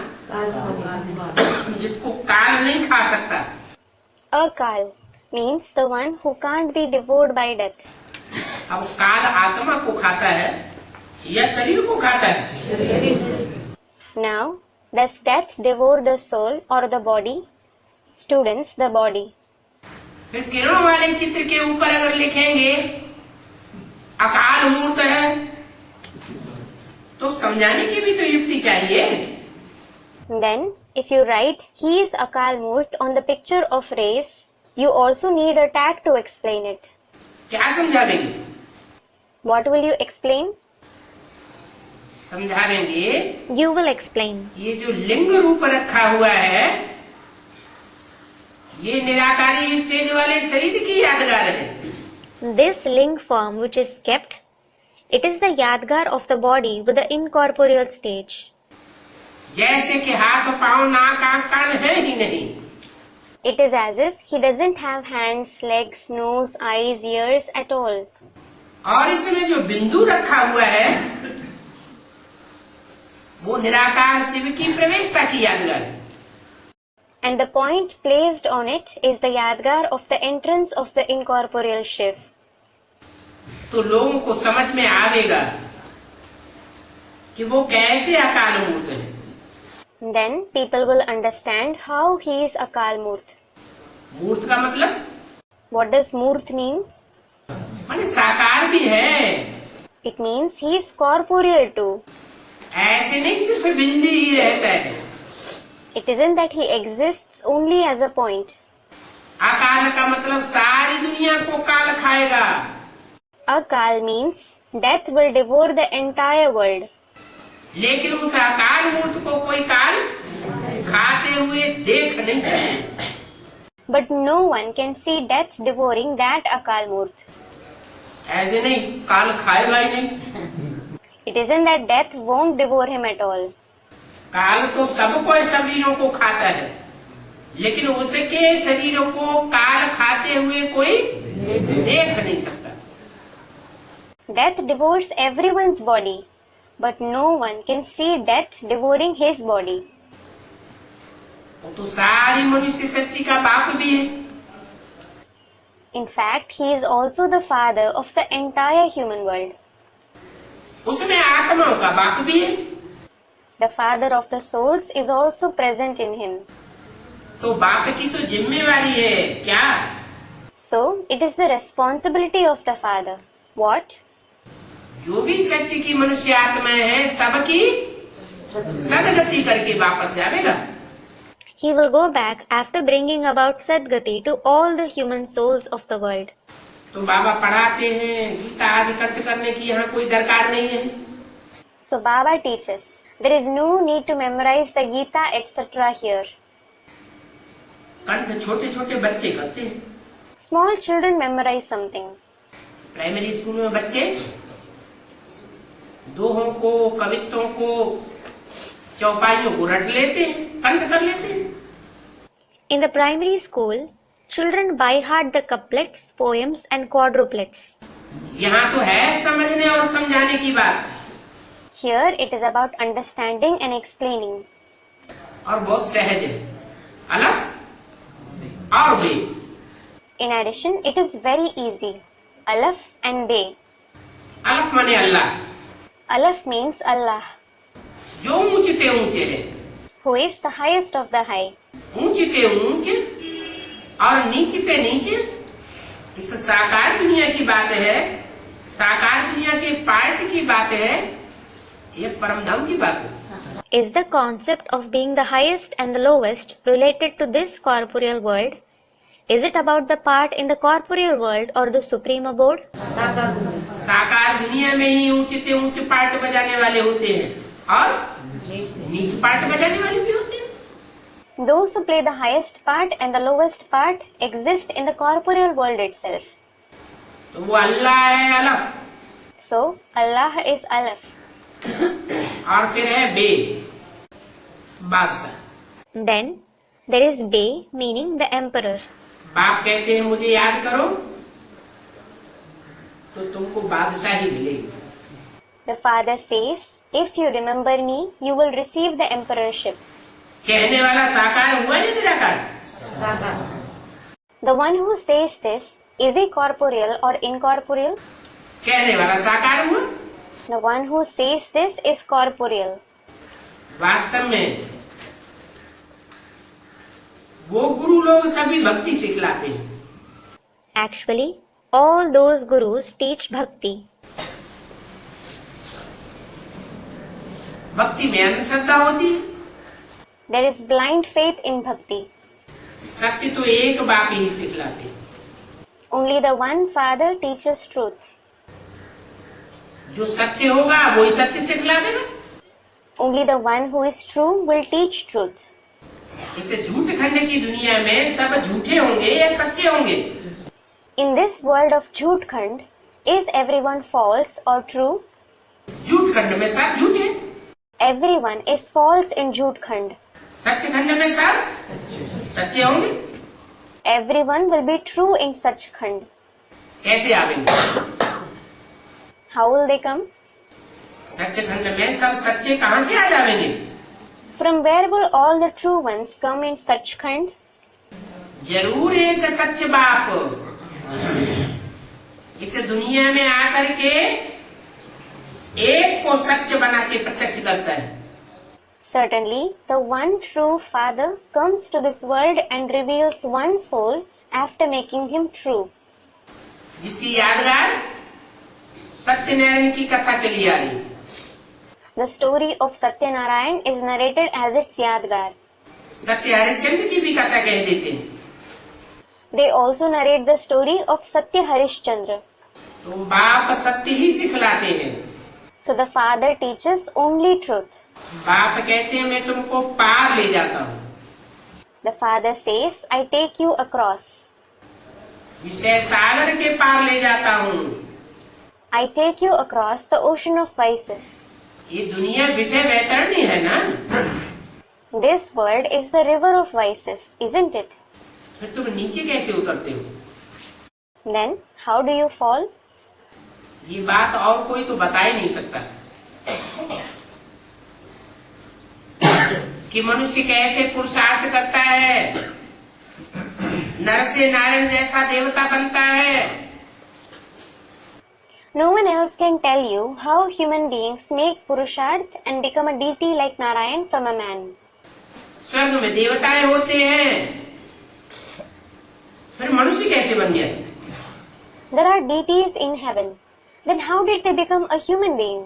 जिसको काल नहीं खा सकता। Akal means the one who can't be devoured by death. अब काल आत्मा को खाता है या शरीर को खाता है? Now, Does death devour the soul or the body? Students, the body. फिर किरणों वाले चित्र के ऊपर अगर लिखेंगे अकाल मूर्त है, तो समझाने की भी तो युक्ति चाहिए। Then, if you write he is Akal Murt on the picture of race, you also need a tag to explain it. क्या समझावेंगे? What will you explain? समझावेंगे। You will explain. ये जो लिंग रूप रखा हुआ है, ये निराकारी स्टेज वाले शरीर की यादगार है। This ling form which is kept, it is the yadgar of the body with the incorporeal stage. जैसे कि हाथ पांव नाक आंख कान है ही नहीं। It is as if he doesn't have hands, legs, nose, eyes, ears at all. और इसमें जो बिंदु रखा हुआ है वो निराकार शिव की प्रवेशता की यादगार है। And the point placed on it is the yadgar of the entrance of the incorporeal Shiv. तो लोगों को समझ में आवेगा कि वो कैसे अकाल मूर्त है। Then people will understand how he is Akal Murt. मूर्त का मतलब? What does Murt mean? माने साकार भी है। It means he is corporeal too. ऐसे नहीं सिर्फ बिंदी ही रहता है। It isn't that he exists only as a point. अकाल का मतलब सारी दुनिया को काल खाएगा। Akal means death will devour the entire world. लेकिन उस अकाल मूर्त को कोई काल खाते हुए देख नहीं सकते। But no one can see death devouring that Akal Murt. ऐसे नहीं, काल खाएगा ही नहीं। It isn't that death won't devour him at all. काल तो सबको शरीरों को खाता है, लेकिन उसके शरीरों को काल खाते हुए कोई देख नहीं सकता। Death devours everyone's body, but no one can see death devouring his body. वो तो सारी मनुष्य सृष्टि का बाप भी है। In fact, he is also the father of the entire human world. उसमें आत्माओं का बाप भी है। The father of the souls is also present in him. तो बाप की तो जिम्मेवारी है क्या? So, it is the responsibility of the father. What? जो भी सृष्टि की मनुष्य आत्माएं हैं, सबकी सदगति करके वापस आवेगा। He will go back after bringing about Sadgati to all the human souls of the world. तो बाबा पढ़ाते हैं, गीता आदि कंठ करने की यहाँ कोई दरकार नहीं है। So Baba teaches, there is no need to memorize the Gita etc. here. कंठ छोटे छोटे बच्चे करते हैं। Small children memorize something. Primary school में बच्चे दोहों को, कवित्वों को, चौपाइयों को रट लेते हैं, कंठ कर लेते हैं। In the primary school, children by heart the couplets, poems and quadruplets. यहाँ तो है समझने और समझाने की बात। Here it is about understanding and explaining. और बहुत सहज है। अलफ और बे। In addition, it is very easy. Alaf and Be. अलफ माने अल्लाह, Alaf means Allah, जो ऊंचते ऊंचे है। who is the highest of the high. ऊंचते ऊंचे और नीचते नीचे, इस साकार दुनिया की बात है, साकार दुनिया के पार्ट की बात है, ये परमधाम की बात है। Is the concept of being the highest and the lowest related to this corporeal world? Is it about the part in the corporeal world or the supreme abode? साकार दुनिया में ही ऊंचते ऊंचे पार्ट बजाने वाले होते हैं और नीच पार्ट बजाने वाले भी होते हैं। Those who play the highest part and the lowest part exist in the corporeal world itself. तो वो अल्लाह है अलफ, So, Allah is Alaf. और फिर है बे, बादशाह। Then, there is Be meaning the emperor. बाप कहते हैं मुझे याद करो तो तुमको बादशाही मिलेगी। The father says, if you remember me, you will receive the emperorship. कहने वाला साकार हुआ या निराकार? The one who says this, is he corporeal or incorporeal? कहने वाला साकार हुआ। The one who says this is corporeal. वास्तव में वो गुरु लोग सभी भक्ति सिखलाते हैं। Actually, all those gurus teach bhakti. भक्ति में अंधश्रद्धा होती है। There is blind faith in bhakti. सत्य तो एक बाप ही सिखलाते हैं। Only the one Father teaches truth. जो सत्य होगा वही सत्य सिखलावेगा। Only the one who is true will teach truth. इसे झूठ खंड की दुनिया में सब झूठे होंगे या सच्चे होंगे? In this world of Jhoot Khand, is everyone false or true? झूठ खंड में सब झूठे, Everyone is false in Jhoot Khand. सच खंड में सब सच्चे होंगे। Everyone will be true in Sach Khand. कैसे आवेंगे? How will they come? सच खंड में सब सच्चे कहाँ से आ जाएंगे? From where will all the true ones come in Sach Khand? जरूर एक सच बाप इस दुनिया में आकर के एक को सच बना के प्रत्यक्ष करता है। Certainly, the one true Father comes to this world and reveals one soul after making him true. जिसकी यादगार सत्यनारायण की कथा चली आ रही है। The story of Satyanarayan is narrated as its Yadgar. सत्य हरिश्चंद्र की भी कथा कह देते हैं। They also narrate the story of Satya Harishchandra. तो बाप सत्य ही सिखलाते हैं। So the Father teaches only truth. बाप कहते हैं मैं तुमको पार ले जाता हूँ। The Father says, I take you across. विषय सागर के पार ले जाता हूँ। I take you across the ocean of vices. ये दुनिया विषय वैतरणी है ना? This world is the river of vices, isn't it? फिर तुम नीचे कैसे उतरते हो? Then, how do you fall? ये बात और कोई तो बता ही नहीं सकता कि मनुष्य कैसे पुरुषार्थ करता है, नर से नारायण जैसा देवता बनता है। No one else can tell you how human beings make Purusharth and become a deity like Narayan from a man. स्वर्ग में देवताएं होते हैं, फिर मनुष्य कैसे बन गया? There are deities in heaven. Then how did they become a human being?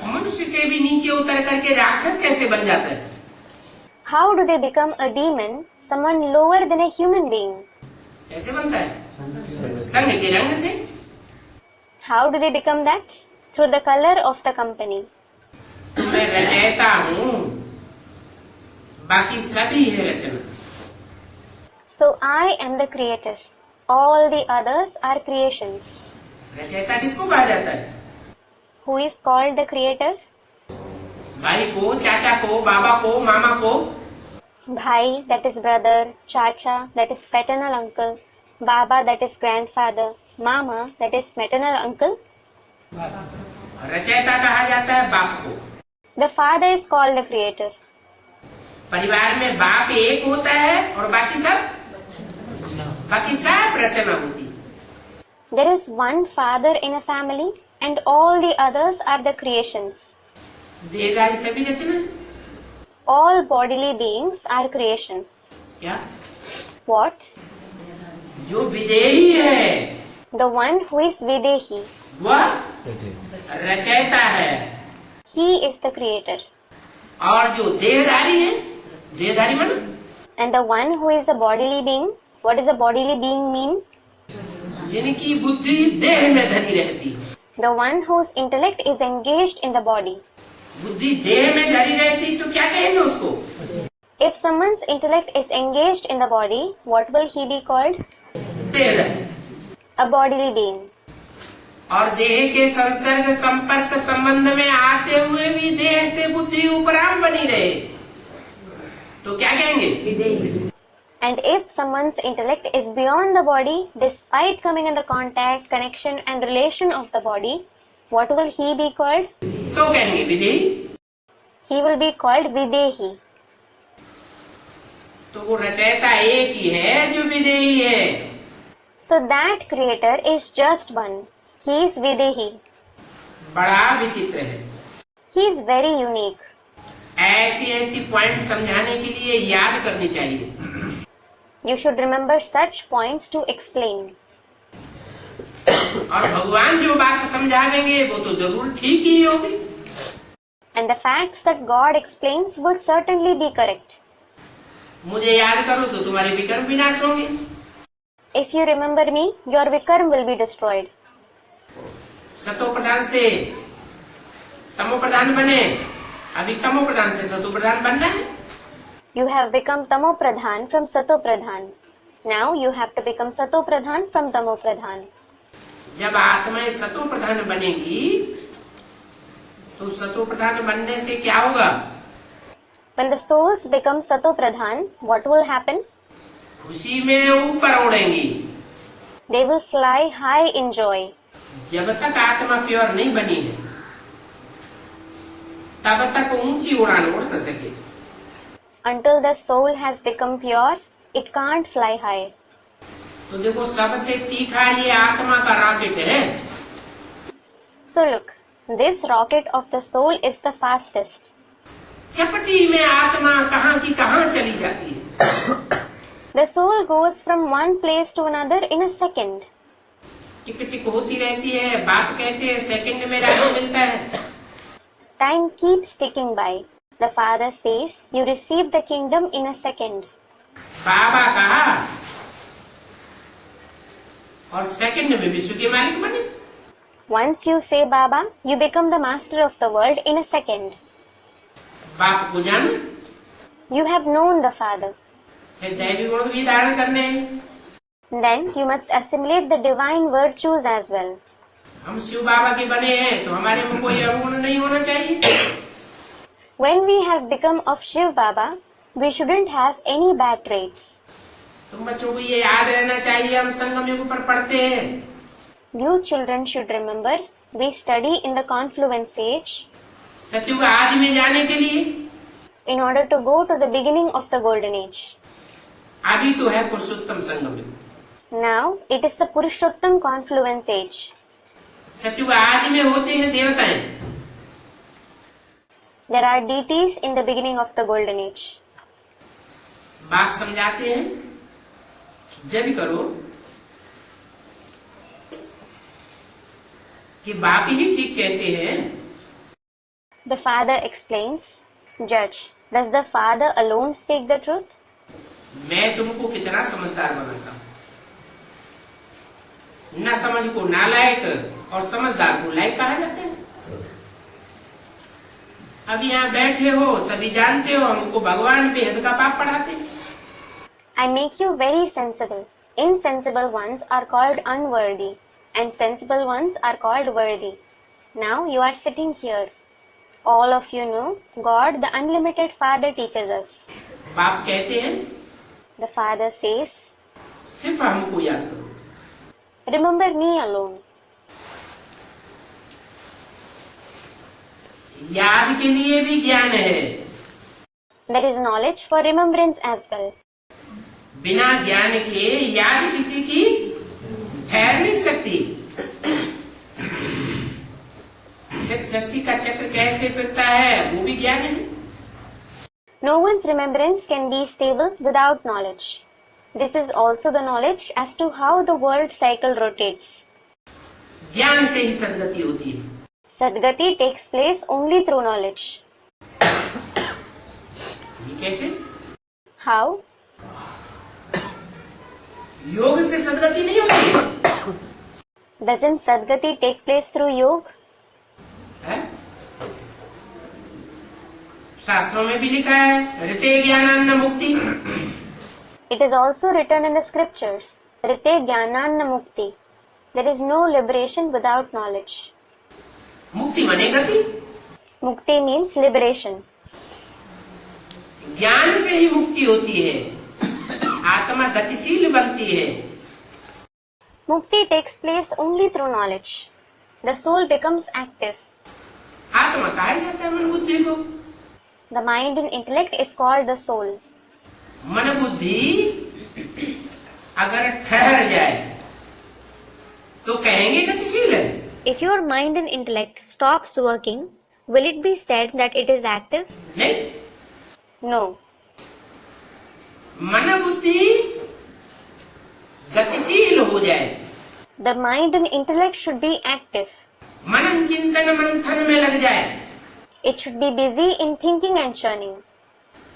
मनुष्य से भी नीचे उतर करके राक्षस कैसे बन जाता है? How do they become a demon, someone lower than a human being? कैसे बनता है? संग के रंग से। How do they become that? Through the color of the company. मैं रचयिता हूँ, बाकी सभी है रचना। So I am the creator. All the others are creations. रचयिता किसको कहा जाता है? Who is called the creator? भाई को, चाचा को, बाबा को, मामा को। Bhai, that is brother. Chacha, that is paternal uncle. Baba, that is grandfather. Mama, that is maternal uncle. रचयिता कहा जाता है बाप को। The father is called the creator. परिवार में बाप एक होता है और बाकी सब रचना होती है। There is one father in a family and all the others are the creations. देहधारी सभी रचना है। All bodily beings are creations. क्या? What? जो विदेही है The one who is Videhi. वह रचयिता है। He is the creator. और जो देहधारी है, देहधारी माना And the one who is a bodily being. What does a bodily being mean? जिनकी बुद्धि देह में धरी रहती है। The one whose intellect is engaged in the body. बुद्धि देह में धरी रहती तो क्या कहेंगे उसको? If someone's intellect is engaged in the body, what will he be called? देहधारी। A bodily being. और देह के संसर्ग संपर्क संबंध में आते हुए भी देह से बुद्धि उपराम बनी रहे तो क्या कहेंगे? विदेही। And if someone's intellect is beyond the body, despite coming in the contact, connection and relation of the body, what will he be called? तो कहेंगे विदेही। He will be called Videhi. तो वो रचयिता एक ही है जो विदेही है। So that creator is just one. He is Videhi. बड़ा विचित्र है। He is very unique. ऐसी ऐसी पॉइंट समझाने के लिए याद करनी चाहिए। You should remember such points to explain. और भगवान जो बात समझावेंगे वो तो जरूर ठीक ही होगी। And the facts that God explains would certainly be correct. मुझे याद करो तो तुम्हारे विकर्म विनाश होंगे। If you remember me, your vikarm will be destroyed. सतो प्रधान से तमो प्रधान बने, अभी तमो प्रधान से सतो प्रधान बनना है। You have become Tamo Pradhan from Sato Pradhan. Now you have to become Sato Pradhan from Tamo Pradhan. जब आत्माएं सतो प्रधान बनेगी तो सतो प्रधान बनने से क्या होगा? When the souls become Sato Pradhan, what will happen? खुशी में ऊपर उड़ेंगी। They will fly high in joy. जब तक आत्मा प्योर नहीं बनी है तब तक ऊंची उड़ान उड़ न सके। Until the soul has become pure, it can't fly high. तो देखो सबसे तीखा ये आत्मा का रॉकेट है। So look, this rocket of the soul is the fastest. चपटी में आत्मा कहाँ की कहाँ चली जाती है। The soul goes from one place to another in a second. टिक टिक होती रहती है, बाप कहते हैं सेकंड में राज्य मिलता है। Time keeps ticking by. The father says, you receive the kingdom in a second. बाबा कहा और सेकंड में विश्व के मालिक बने। Once you say Baba, you become the master of the world in a second. बाप को जानो, You have known the father. फिर दैवी गुण भी धारण करने हैं। Then you must assimilate the divine virtues as well. हम शिव बाबा के बने हैं तो हमारे में कोई अवगुण नहीं होना चाहिए। When we have become of Shiv Baba, we shouldn't have any bad traits. तुम बच्चों को ये याद रहना चाहिए, हम संगम युग पर पढ़ते हैं। You children should remember, we study in the confluence age सतयुग आदि में जाने के लिए। in order to go to the beginning of the golden age. अभी तो है पुरुषोत्तम संगम युग। Now it is the Purushottam confluence age. सतयुग आदि में होते हैं देवताएं। There are deities in the beginning of the golden age. बाप समझाते हैं, जज करो कि बाप ही ठीक कहते हैं। The father explains, Judge, does the father alone speak the truth? मैं तुमको कितना समझदार बनाता हूँ। न समझ को नालायक और समझदार को लायक कहा जाता है। अब यहाँ बैठे हो, सभी जानते हो, हमको भगवान बेहद का पाप पढ़ाते हैं। I make you very sensible. Insensible ones are called unworthy, and sensible ones are called worthy. Now you are sitting here. All of you know God, the unlimited Father, teaches us. बाप कहते हैं, The Father says, सिर्फ हमको याद करो। Remember me alone. याद के लिए भी ज्ञान है। There is knowledge for remembrance as well. बिना ज्ञान के याद किसी की ठहर नहीं सकती। फिर सृष्टि का चक्र कैसे फिरता है वो भी ज्ञान है। No one's remembrance can be stable without knowledge. This is also the knowledge as to how the world cycle rotates. ज्ञान से ही सदगति होती है। Sadgati takes place only through knowledge. ये कैसे? How? योग से सदगति नहीं होती है। Doesn't Sadgati take place through yoga? है? शास्त्रों में भी लिखा है, ऋते ज्ञानान्न मुक्ति। It is also written in the scriptures, Rite Jnananna Mukti. There is no liberation without knowledge. मुक्ति माने गति। Mukti means liberation. ज्ञान से ही मुक्ति होती है, आत्मा गतिशील बनती है। Mukti takes place only through knowledge. The soul becomes active. आत्मा कहा जाता है मन बुद्धि को। The mind and intellect is called the soul. मन बुद्धि अगर ठहर जाए तो कहेंगे गतिशील है। If your mind and intellect stops working, Will it be said that it is active? नहीं, No. मन बुद्धि गतिशील हो जाए, The mind and intellect should be active. मनन चिंतन मंथन में लग जाए, It should be busy in thinking and churning.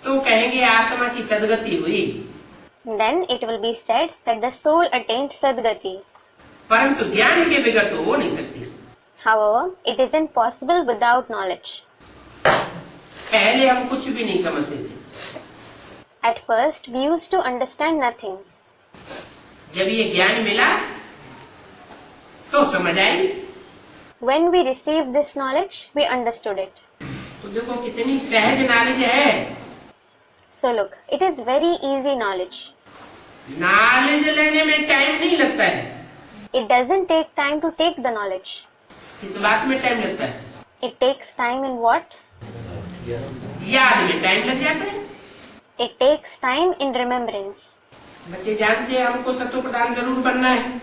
तो कहेंगे आत्मा की सदगति हुई। Then it will be said that the soul attained Sadgati. परंतु ज्ञान के बगैर तो हो नहीं सकती। However, it isn't possible without knowledge. पहले हम कुछ भी नहीं समझते थे, At first, we used to understand nothing. जब ये ज्ञान मिला तो समझ आई। When we received this knowledge, we understood it. तो देखो कितनी सहज नॉलेज है। So look, it is very easy knowledge. Knowledge लेने में टाइम नहीं लगता है, It doesn't take time to take the knowledge. इस बात में टाइम लगता है, It takes time in what? याद में टाइम लग जाता है। It takes time in remembrance. बच्चे जानते हैं हमको सत्व प्रधान जरूर बनना है,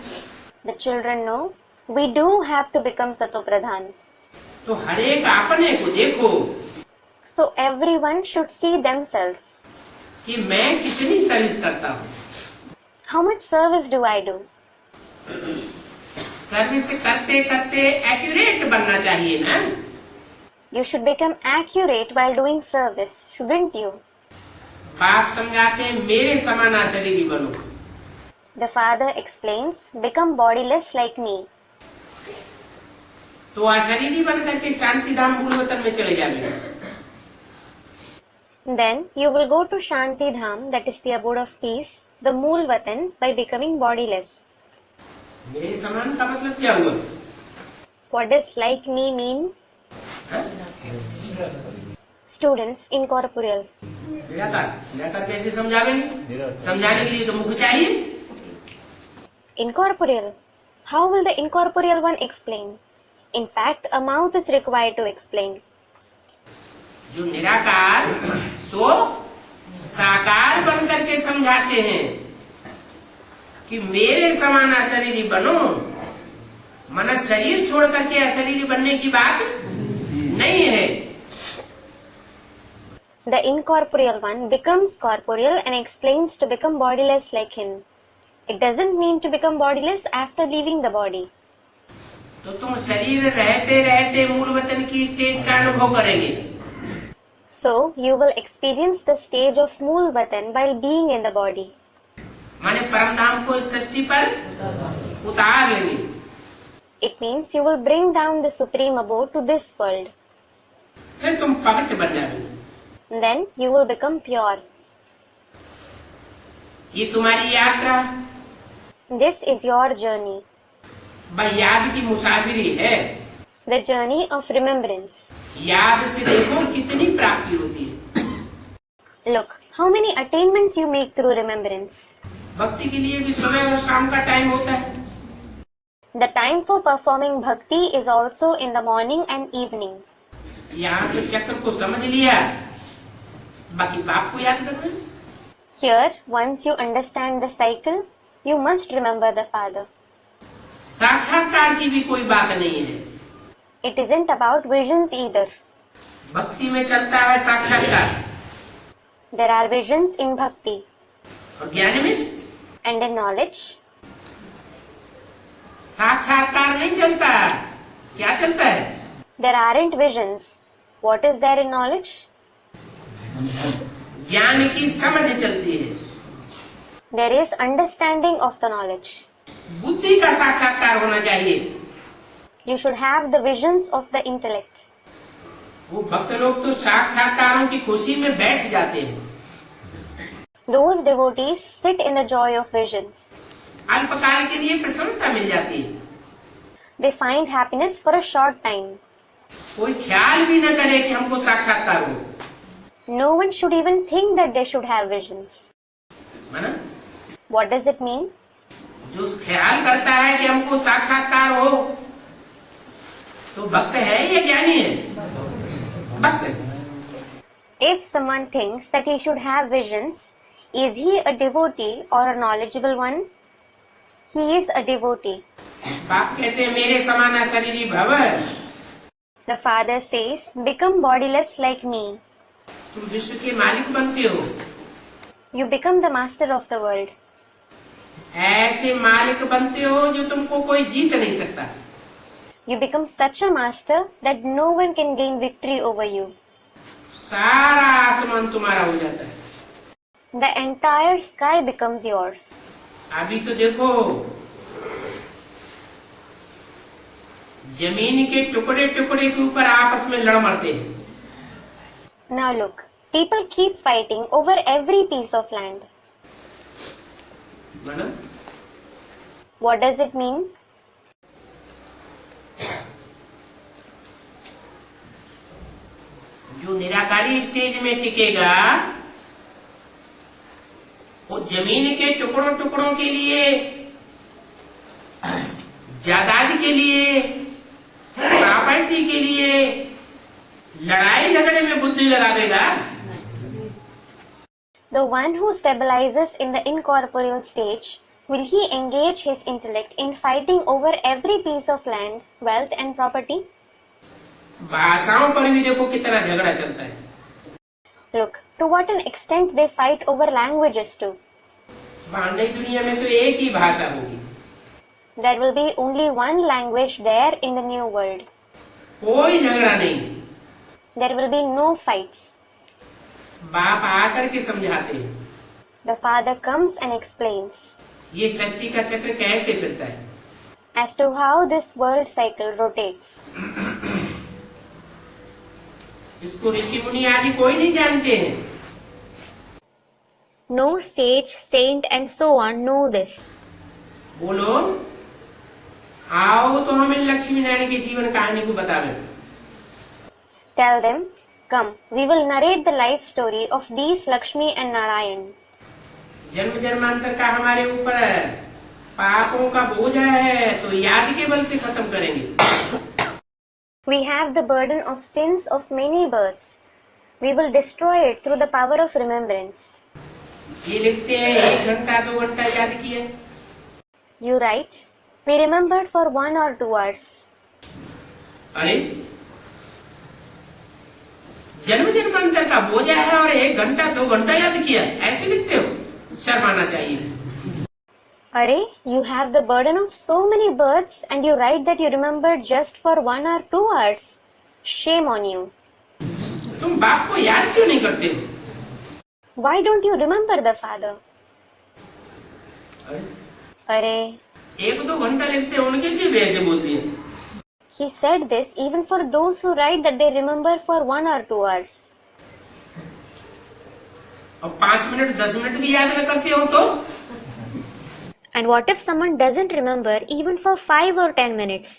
The children know we do have to become Satopradhan. तो हर एक अपने को देखो So everyone should see themselves. कि मैं कितनी सर्विस करता हूँ। How much service do I do? Service करते करते एक्यूरेट बनना चाहिए ना। You should become accurate while doing service, shouldn't you? बाप समझाते हैं मेरे समान शरीरी बनो, The father explains, become bodiless like me. तो अशरीरी बन करके शांति धाम मूलवतन में चले जाएंगे। Then you will go to Shanti Dham, that is the abode of peace, the Mool Vatan, by becoming bodiless. मेरे समान का मतलब क्या हुआ? What does like me mean? हाँ? Students, incorporeal. निराकार कैसे समझावेंगे? समझाने के लिए तो मुख चाहिए। Incorporeal. How will the incorporeal one explain? In fact, a mouth is required to explain. जो निराकार सो साकार बन करके समझाते हैं कि मेरे समान अशरीरी बनो, मन शरीर छोड़ करके अशरीरी बनने की बात नहीं है। The incorporeal one becomes corporeal and explains to become bodiless like him. It doesn't mean to become bodiless after leaving the body. तो तुम शरीर रहते रहते मूल वतन की स्टेज का अनुभव करेंगे। So, you will experience the stage of Mool Vatan while being in the body. माने परमधाम को इस सृष्टि पर उतार लेंगे। It means you will bring down the supreme abode to this world. फिर तुम पवित्र बन जाओगे। Then you will become pure. ये तुम्हारी यात्रा This is your journey, भाई याद की मुसाफिरी है। the journey of remembrance. याद से देखो कितनी प्राप्ति होती है। Look, how many attainments you make through remembrance. भक्ति के लिए भी सुबह और शाम का टाइम होता है। The time for performing bhakti is also in the morning and evening. यहाँ तो चक्र को समझ लिया, बाकी बाप को याद करना। Here, once you understand the cycle, you must remember the Father. साक्षात्कार की भी कोई बात नहीं है। It isn't about visions either. भक्ति में चलता है साक्षात्कार, There are visions in bhakti और ज्ञान में and in knowledge. साक्षात्कार नहीं चलता। क्या चलता है? There aren't visions. What is there in knowledge? ज्ञान की समझ चलती है। There is understanding of the knowledge. बुद्धि का साक्षात्कार होना चाहिए। You should have the visions of the intellect. वो भक्त लोग तो साक्षात्कारों की खुशी में बैठ जाते हैं। Those devotees sit in the joy of visions. अल्पकाल के लिए प्रसन्नता मिल जाती है। They find happiness for a short time. कोई ख्याल भी न करे कि हमको साक्षात्कार हो। No one should even think that they should have visions. माना? What does it mean? जो ख्याल करता है कि हमको साक्षात्कार हो, तो भक्त है या ज्ञानी है? भक्त है। If someone thinks that he should have visions, is he a devotee or a knowledgeable one? He is a devotee. बाप कहते हैं मेरे समान शरीरी भव। The father says, become bodiless like me. तुम विश्व के मालिक बनते हो, You become the master of the world. ऐसे मालिक बनते हो जो तुमको कोई जीत नहीं सकता। You become such a master that no one can gain victory over you. सारा आसमान तुम्हारा हो जाता है। The entire sky becomes yours. अभी तो देखो, जमीन के टुकड़े टुकड़े के ऊपर आपस में लड़ मरते हैं। Now look, people keep fighting over every piece of land. मतलब What does it mean? जो निराकारी स्टेज में टिकेगा वो जमीन के टुकड़ों टुकड़ों के लिए, जायदाद के लिए, प्रॉपर्टी के लिए लड़ाई झगड़े में बुद्धि लगावेगा। The one who stabilizes in the incorporeal stage, will he engage his intellect in fighting over every piece of land, wealth and property? भाषाओं पर भी देखो कितना झगड़ा चलता है। Look, to what an extent they fight over languages too. नई दुनिया में तो एक ही भाषा होगी, There will be only one language there in the new world. कोई झगड़ा नहीं। There will be no fights. बाप आकर के समझाते हैं The father comes and explains ये सृष्टि का चक्र कैसे फिरता है। as to how this world cycle rotates. इसको ऋषि मुनि आदि कोई नहीं जानते हैं। No sage, saint and so on know this. बोलो, आओ तो हमें लक्ष्मी नारायण के जीवन कहानी को बतावे। Tell them, come, we will narrate the life story of these Lakshmi and Narayan. जन्म जन्मांतर का हमारे ऊपर पापों का बोझा है तो याद के बल से खत्म करेंगे। We have the burden of sins of many births. We will destroy it through the power of remembrance. ये लिखते हैं 1 घंटा 2 घंटा याद किया। You write, we remembered for 1 or 2 hours. अरे जन्म जन्मांतर का बोझा है और 1 घंटा 2 घंटा याद किया, ऐसे लिखते हो? शर्म आना चाहिए। Arey, you have the burden of so many births and you write that you remembered just for 1 or 2 hours. Shame on you. तुम बाप को याद क्यों नहीं करते हो? Why don't you remember the father? Arey, 1-2 घंटा लिखते हैं, उनके लिए भी ऐसे बोलती है। he said this even for those who write that they remember for 1 or 2 hours. और 5 मिनट 10 मिनट भी याद न करते हो तो? And what if someone doesn't remember even for 5 or 10 minutes?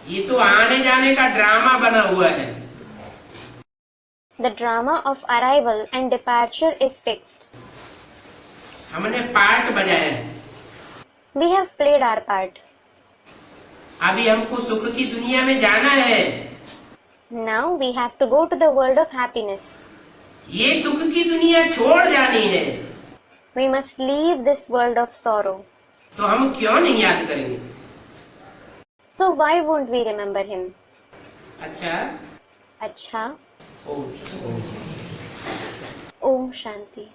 ये तो आने जाने का ड्रामा बना हुआ है। The drama of arrival and departure is fixed. हमने पार्ट बजाया है। We have played our part. अभी हमको सुख की दुनिया में जाना है। Now we have to go to the world of happiness. ये दुख की दुनिया छोड़ जानी है। We must leave this world of sorrow. तो हम क्यों नहीं याद करेंगे? So why won't we remember him? अच्छा, Acha, ओ Om Shanti.